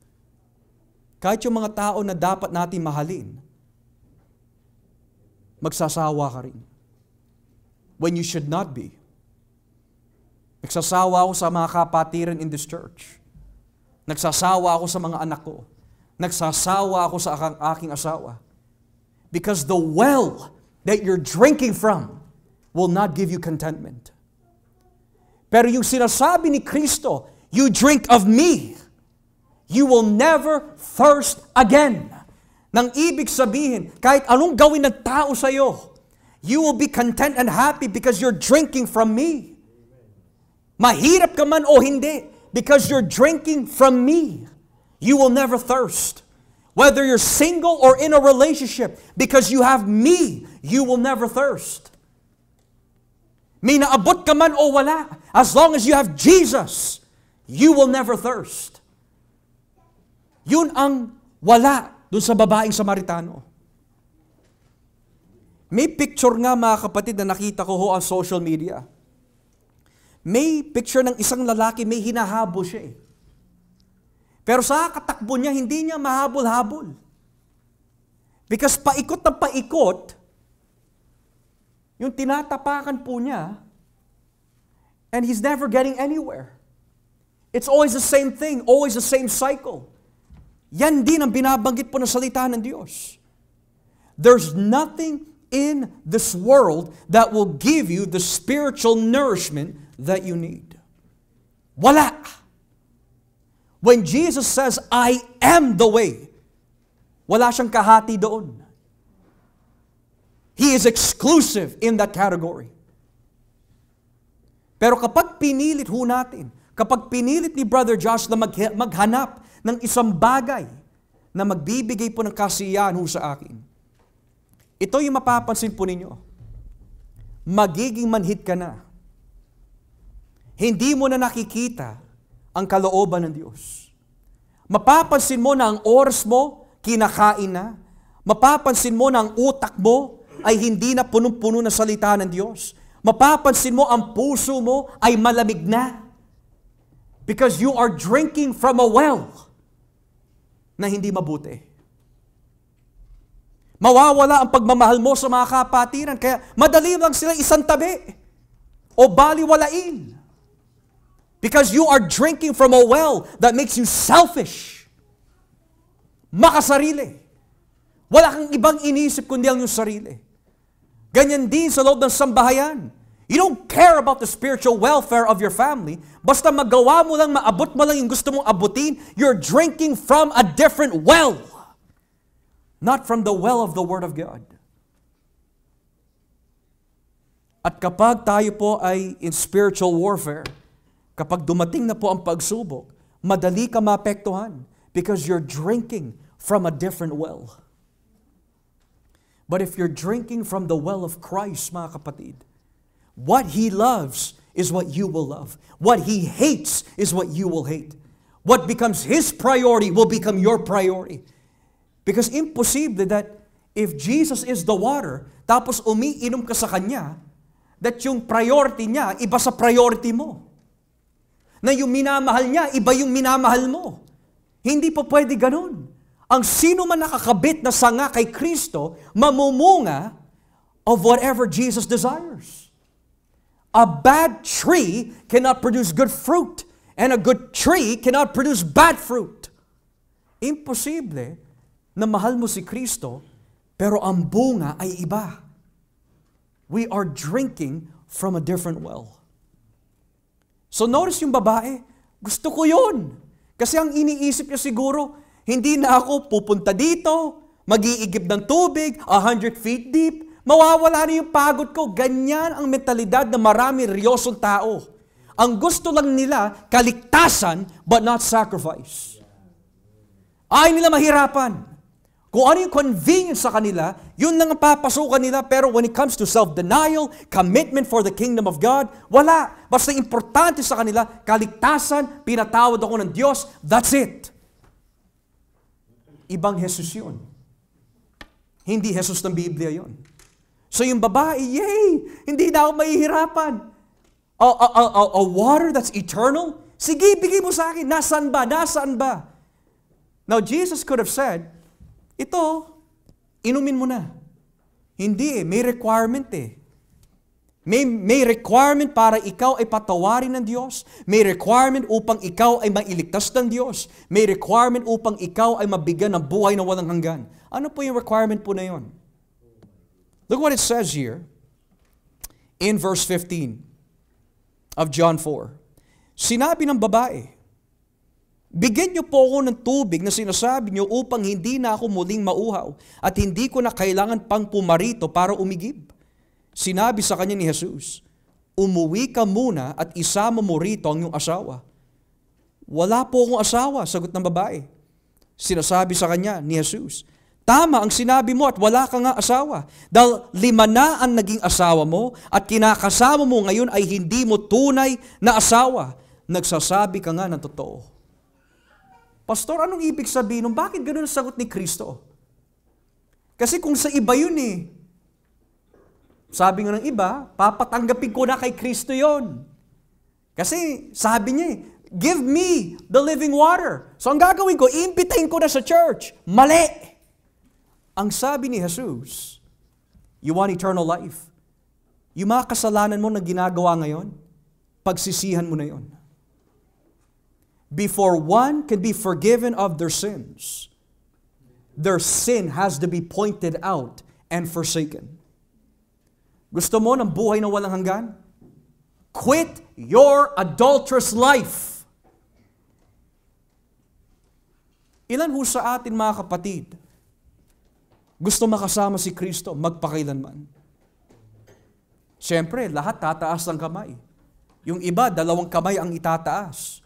kahit yung mga tao na dapat natin mahalin, magsasawa ka rin. When you should not be. Nagsasawa ako sa mga kapatiran in this church. Nagsasawa ako sa mga anak ko. Nagsasawa ako sa aking asawa. Because the well that you're drinking from will not give you contentment. Pero yung sinasabi ni Kristo, you drink of me, you will never thirst again. Nang ibig sabihin, kahit anong gawin ng tao sa'yo, you will be content and happy because you're drinking from me. Mahirap ka man o hindi, because you're drinking from me, you will never thirst. Whether you're single or in a relationship, because you have me, you will never thirst. May naabot ka man o wala, as long as you have Jesus, you will never thirst. Yun ang wala dun sa babaeng Samaritano. May picture nga mga kapatid na nakita ko ho on social media. May picture ng isang lalaki, may hinahabol siya eh. Pero sa katakbo niya, hindi niya mahabol-habol. Because paikot na paikot, yung tinatapakan po niya, and he's never getting anywhere. It's always the same thing, always the same cycle. Yan din ang binabanggit po ng salita ng Diyos. There's nothing in this world that will give you the spiritual nourishment that you need. Wala. When Jesus says, I am the way, wala siyang kahati doon. He is exclusive in that category. Pero kapag pinilit ho natin, kapag pinilit ni Brother Josh na maghanap ng isang bagay na magbibigay po ng kasiyahan ho sa akin, ito yung mapapansin po ninyo. Magiging manhid ka na. Hindi mo na nakikita ang kalooban ng Diyos. Mapapansin mo na ang oras mo, kinakain na. Mapapansin mo na ang utak mo ay hindi na punong-puno na salita ng Diyos. Mapapansin mo ang puso mo ay malamig na. Because you are drinking from a well na hindi mabuti. Mawawala ang pagmamahal mo sa mga kapatiran, kaya madali lang sila isang tabi o baliwalain. Because you are drinking from a well that makes you selfish. Makasarili. Wala kang ibang inisip kundi ang iyong sarili. Ganyan din sa loob ng sambahayan. You don't care about the spiritual welfare of your family. Basta magawa mo lang, maabot mo lang yung gusto mong abutin, you're drinking from a different well. Not from the well of the Word of God. At kapag tayo po ay in spiritual warfare, Kapag dumating na po ang pagsubok, madali ka maapektuhan because you're drinking from a different well. But if you're drinking from the well of Christ, mga kapatid, what He loves is what you will love. What He hates is what you will hate. What becomes His priority will become your priority. Because imposible that if Jesus is the water, tapos umiinom ka sa Kanya, that yung priority niya, iba sa priority mo. Na yung minamahal niya, iba yung minamahal mo. Hindi po pwede ganun. Ang sino man nakakabit na sanga kay Kristo, mamumunga of whatever Jesus desires. A bad tree cannot produce good fruit, and a good tree cannot produce bad fruit. Imposible na mahal mo si Kristo, pero ang bunga ay iba. We are drinking from a different well. So notice yung babae, gusto ko yun. Kasi ang iniisip niya siguro, hindi na ako pupunta dito, mag-iigib ng tubig, 100 feet deep, mawawala na yung pagod ko. Ganyan ang mentalidad ng marami relyosong tao. Ang gusto lang nila, kaligtasan, but not sacrifice. Ayaw nila mahirapan. Kung ano yung convenience sa kanila, yun lang ang papasukan nila. Pero when it comes to self-denial, commitment for the kingdom of God, wala. Basta importante sa kanila, kaligtasan, pinatawad ako ng Diyos, that's it. Ibang Jesus yun. Hindi Jesus ng Biblia yun. So yung babae, yay! Hindi na ako mahihirapan. A water that's eternal? Sige, bigay mo sa akin. Nasaan ba? Nasaan ba? Now, Jesus could have said, ito, inumin mo na. Hindi may requirement May requirement para ikaw ay patawarin ng Diyos. May requirement upang ikaw ay mailigtas ng Diyos. May requirement upang ikaw ay mabigyan ng buhay na walang hanggan. Ano po yung requirement po na yun? Look what it says here in verse 15 of John 4. Sinabi ng babae, bigyan niyo po ako ng tubig na sinasabi niyo upang hindi na ako muling mauhaw at hindi ko na kailangan pang pumarito para umigib. Sinabi sa kanya ni Jesus, umuwi ka muna at isama mo rito ang iyong asawa. Wala po akong asawa, sagot ng babae. Sinasabi sa kanya ni Jesus, tama ang sinabi mo at wala ka nga asawa. Dahil 5 na ang naging asawa mo at kinakasama mo ngayon ay hindi mo tunay na asawa. Nagsasabi ka nga ng totoo. Pastor, anong ibig sabihin? Bakit ganun ang sagot ni Kristo? Kasi kung sa iba yun sabi nga ng iba, papatanggapin ko na kay Kristo yon. Kasi sabi niya give me the living water. So ang gagawin ko, iimbitahin ko na sa church. Mali! Ang sabi ni Jesus, you want eternal life. Yung mga kasalanan mo na ginagawa ngayon, pagsisihan mo na yon. Before one can be forgiven of their sins, their sin has to be pointed out and forsaken. Gusto mo ng buhay na walang hanggan? Quit your adulterous life. Ilan ho sa atin mga kapatid, gusto makasama si Kristo magpakailanman? Siyempre, lahat tataas ng kamay. Yung iba, 2 kamay ang itataas.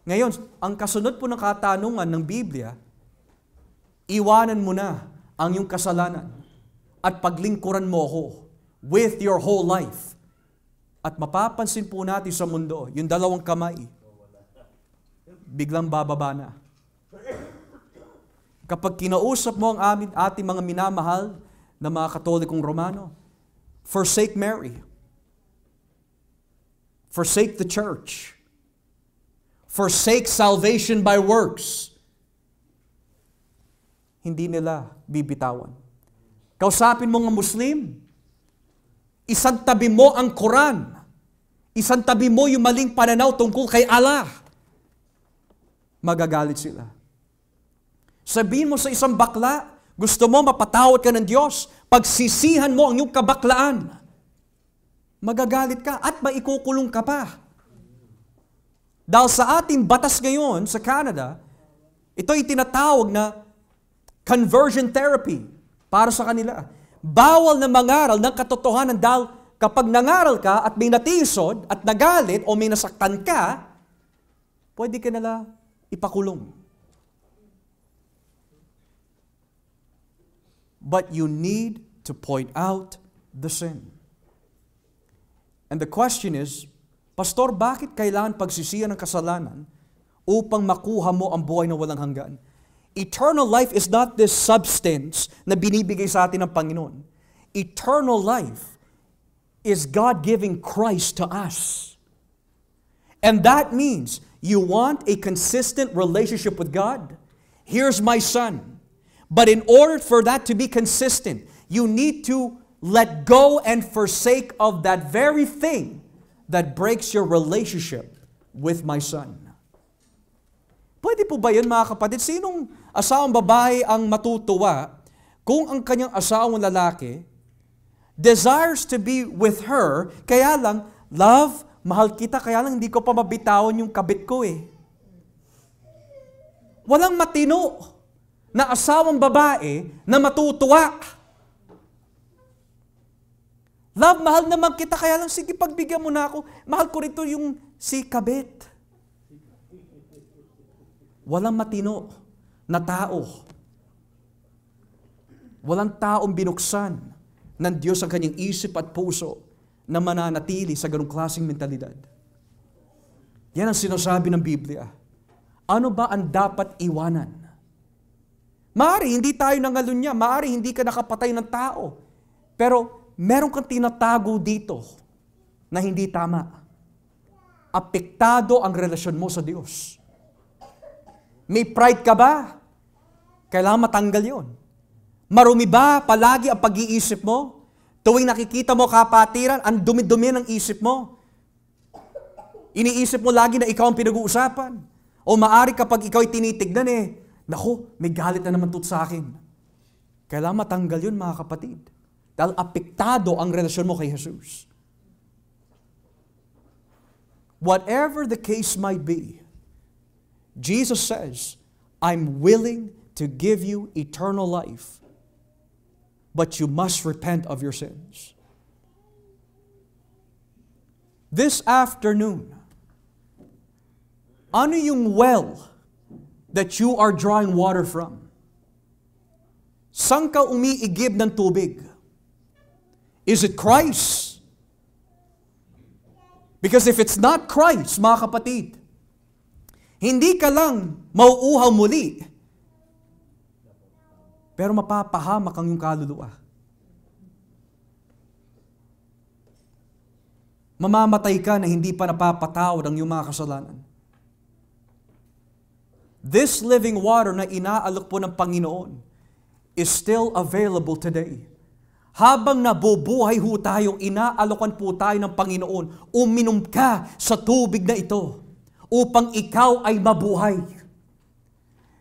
Ngayon, ang kasunod po ng katanungan ng Biblia, iwanan mo na ang iyong kasalanan at paglingkuran mo ako with your whole life. At mapapansin po natin sa mundo, yung 2 kamay, biglang bababa na. Kapag kinausap mo ang ating mga minamahal na mga Katolikong Romano, forsake Mary. Forsake the church. Forsake salvation by works. Hindi nila bibitawan. Kausapin mo ng Muslim, isantabi mo ang Quran. Isantabi mo yung maling pananaw tungkol kay Allah. Magagalit sila. Sabihin mo sa isang bakla, gusto mo mapatawad ka ng Diyos, pagsisihan mo ang iyong kabaklaan. Magagalit ka at maikukulong ka pa. Dahil sa ating batas ngayon sa Canada, ito ay tinatawag na conversion therapy para sa kanila. Bawal na mangaral ng katotohanan dahil kapag nangaral ka at may natisod at nagalit o may nasaktan ka, pwede ka nila ipakulong. But you need to point out the sin. And the question is, Pastor, bakit kailangan pagsisihan ng kasalanan upang makuha mo ang buhay na walang hanggan? Eternal life is not this substance na binibigay sa atin ng Panginoon. Eternal life is God giving Christ to us. And that means you want a consistent relationship with God? Here's my son. But in order for that to be consistent, you need to let go and forsake of that very thing that breaks your relationship with my son. Pwede po ba yun, mga kapatid? Sinong asawang babae ang matutuwa kung ang kanyang asawang lalaki desires to be with her, kaya lang, love, mahal kita, kaya lang hindi ko pa mabitawan yung kabit ko eh. Walang matino na asawang babae na matutuwa. Love, mahal naman kita, kaya lang, sige, pagbigyan mo na ako. Mahal ko rito yung si kabit. Walang matino na tao. Walang taong binuksan ng Diyos ang kanyang isip at puso na mananatili sa ganong klaseng mentalidad. Yan ang sinasabi ng Biblia. Ano ba ang dapat iwanan? Maari hindi tayo nangalunya, maari hindi ka nakapatay ng tao, pero meron kang tinatago dito na hindi tama. Apektado ang relasyon mo sa Diyos. May pride ka ba? Kailangan matanggal yon. Marumi ba palagi ang pag-iisip mo? Tuwing nakikita mo kapatiran, ang dumi-dumi ng isip mo. Iniisip mo lagi na ikaw ang pinag-uusapan. O maari kapag ikaw ay tinitignan naku, may galit na naman sa akin. Kailangan matanggal yun, mga kapatid. Dahil apektado ang relasyon mo kay Jesus. Whatever the case might be, Jesus says, I'm willing to give you eternal life, but you must repent of your sins. This afternoon, ano yung well that you are drawing water from? Saan ka umiigib ng tubig? Is it Christ? Because if it's not Christ, mga kapatid, hindi ka lang mauuhaw muli, pero mapapahamak ang iyong kaluluwa. Mamamatay ka na hindi pa napapatawad ang iyong mga kasalanan. This living water na inaalok po ng Panginoon is still available today. Habang nabubuhay ho tayong inaalokan po tayo ng Panginoon, uminom ka sa tubig na ito upang ikaw ay mabuhay.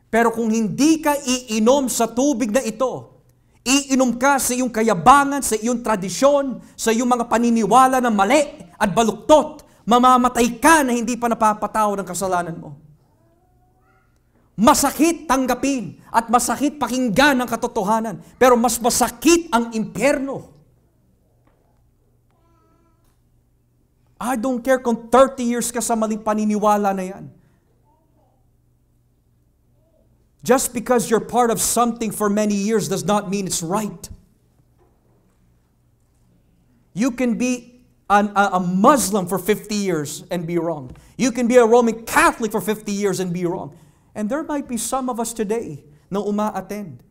Pero kung hindi ka iinom sa tubig na ito, iinom ka sa iyong kayabangan, sa iyong tradisyon, sa iyong mga paniniwala na mali at baluktot, mamamatay ka na hindi pa napapatawad ang kasalanan mo. Masakit tanggapin at masakit pakinggan ang katotohanan, pero mas masakit ang impyerno. I don't care kung 30 years ka sa maling paniniwala na yan. Just because you're part of something for many years does not mean it's right. You can be a Muslim for 50 years and be wrong. You can be a Roman Catholic for 50 years and be wrong. And there might be some of us today na uma-attend.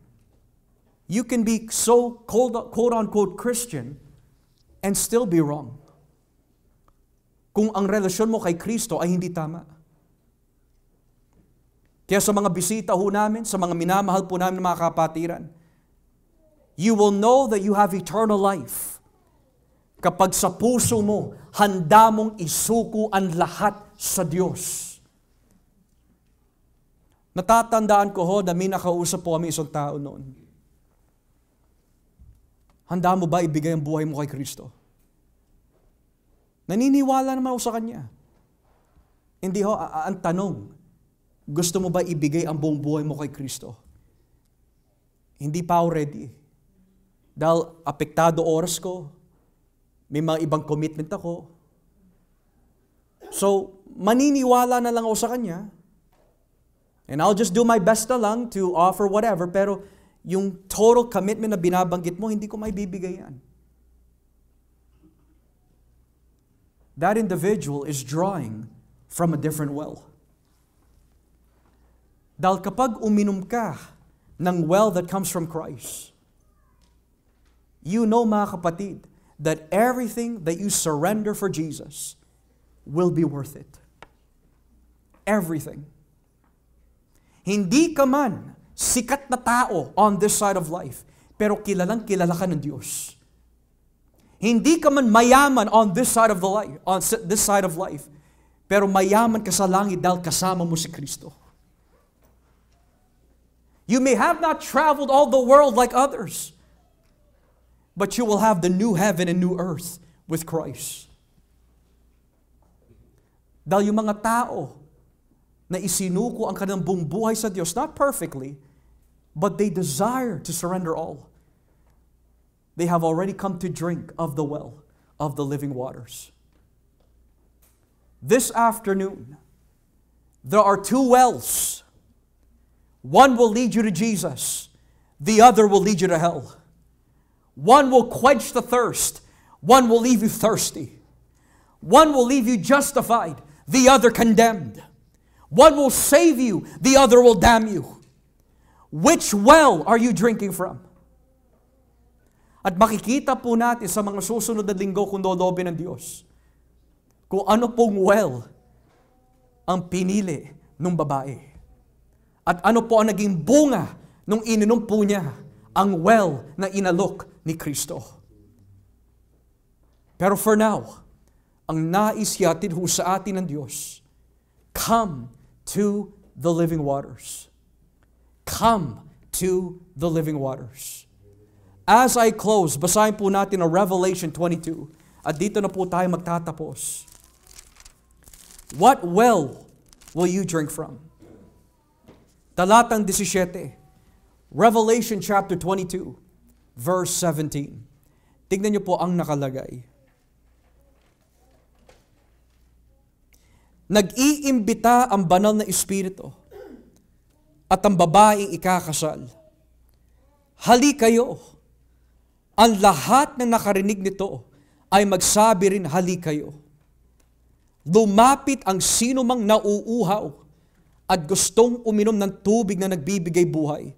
You can be so quote-unquote Christian and still be wrong. Kung ang relasyon mo kay Kristo ay hindi tama. Kaya sa mga bisita ho namin, sa mga minamahal po namin ng mga kapatiran, you will know that you have eternal life kapag sa puso mo, handa mong isuko ang lahat sa Diyos. Natatandaan ko ho na may nakausap po kami isang tao noon. Handa mo ba ibigay ang buhay mo kay Kristo? Naniniwala naman ako sa Kanya. Hindi ho, ang tanong, gusto mo ba ibigay ang buong buhay mo kay Kristo? Hindi pa ako ready. Dahil apektado oras ko, May mga ibang commitment ako. So, maniniwala na lang ako sa Kanya. And I'll just do my best na lang to offer whatever. Pero yung total commitment na binabanggit mo, hindi ko may bibigay yan. That individual is drawing from a different well. Dahil kapag uminom ka ng well that comes from Christ, you know, mga kapatid, that everything that you surrender for Jesus will be worth it. Everything. Hindi ka man sikat na tao on this side of life, pero kilalang kilala ka ng Diyos. Hindi ka man mayaman on this side of life, pero mayaman ka sa langit dahil kasama mo si Kristo. You may have not traveled all the world like others, but you will have the new heaven and new earth with Christ. Dahil yung mga tao na isinuko ang kanilang buong buhay sa Diyos, not perfectly, but they desire to surrender all. They have already come to drink of the well of the living waters. This afternoon, there are two wells. One will lead you to Jesus. The other will lead you to hell. One will quench the thirst. One will leave you thirsty. One will leave you justified. The other condemned. One will save you. The other will damn you. Which well are you drinking from? At makikita po natin sa mga susunod na linggo kung lolobin ng Diyos kung ano pong well ang pinili ng babae. At ano po ang naging bunga nung ininom po niya ang well na inalok ni Kristo. Pero for now, ang nais yatid ho sa atin ng Diyos, come to the living waters. Come to the living waters. As I close, basahin po natin ang Revelation 22. At dito na po tayo magtatapos. What well will you drink from? Talatang 17. Revelation chapter 22, verse 17. Tignan niyo po ang nakalagay. Nag-iimbita ang banal na Espiritu at ang babaeng ikakasal. Hali kayo. Ang lahat ng nakarinig nito ay magsabi rin, hali kayo. Lumapit ang sino mang nauuhaw at gustong uminom ng tubig na nagbibigay buhay.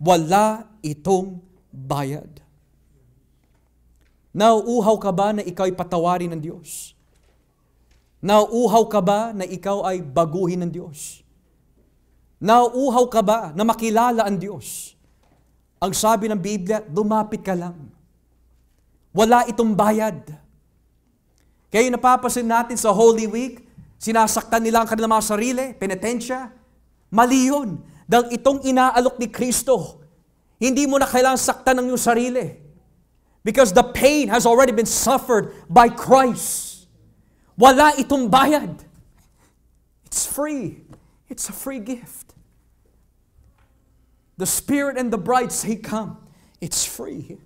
Wala itong bayad. Nauuhaw ka ba na ikaw ay patawarin ng Diyos? Nauuhaw ka ba na ikaw ay baguhin ng Diyos? Nauuhaw ka ba na makilala ang Diyos? Ang sabi ng Biblia, lumapit ka lang. Wala itong bayad. Kaya napapasin natin sa Holy Week, sinasaktan nila ang kanilang mga sarili, penitensya. Mali yun. Dahil itong inaalok ni Kristo, hindi mo na kailangan saktan ng iyong sarili. Because the pain has already been suffered by Christ. Wala itong bayad. It's free. It's a free gift. The Spirit and the bride say, come. It's free.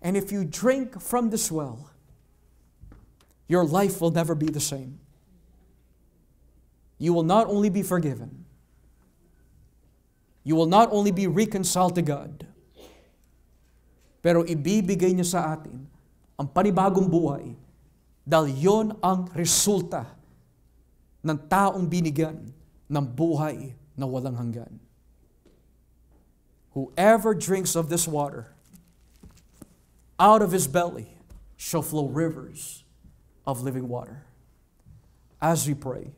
And if you drink from this well, your life will never be the same. You will not only be forgiven, you will not only be reconciled to God, pero ibibigay niya sa atin ang panibagong buhay dahil yon ang resulta ng taong binigyan ng buhay na walang hanggan. Whoever drinks of this water, out of his belly shall flow rivers of living water. As we pray,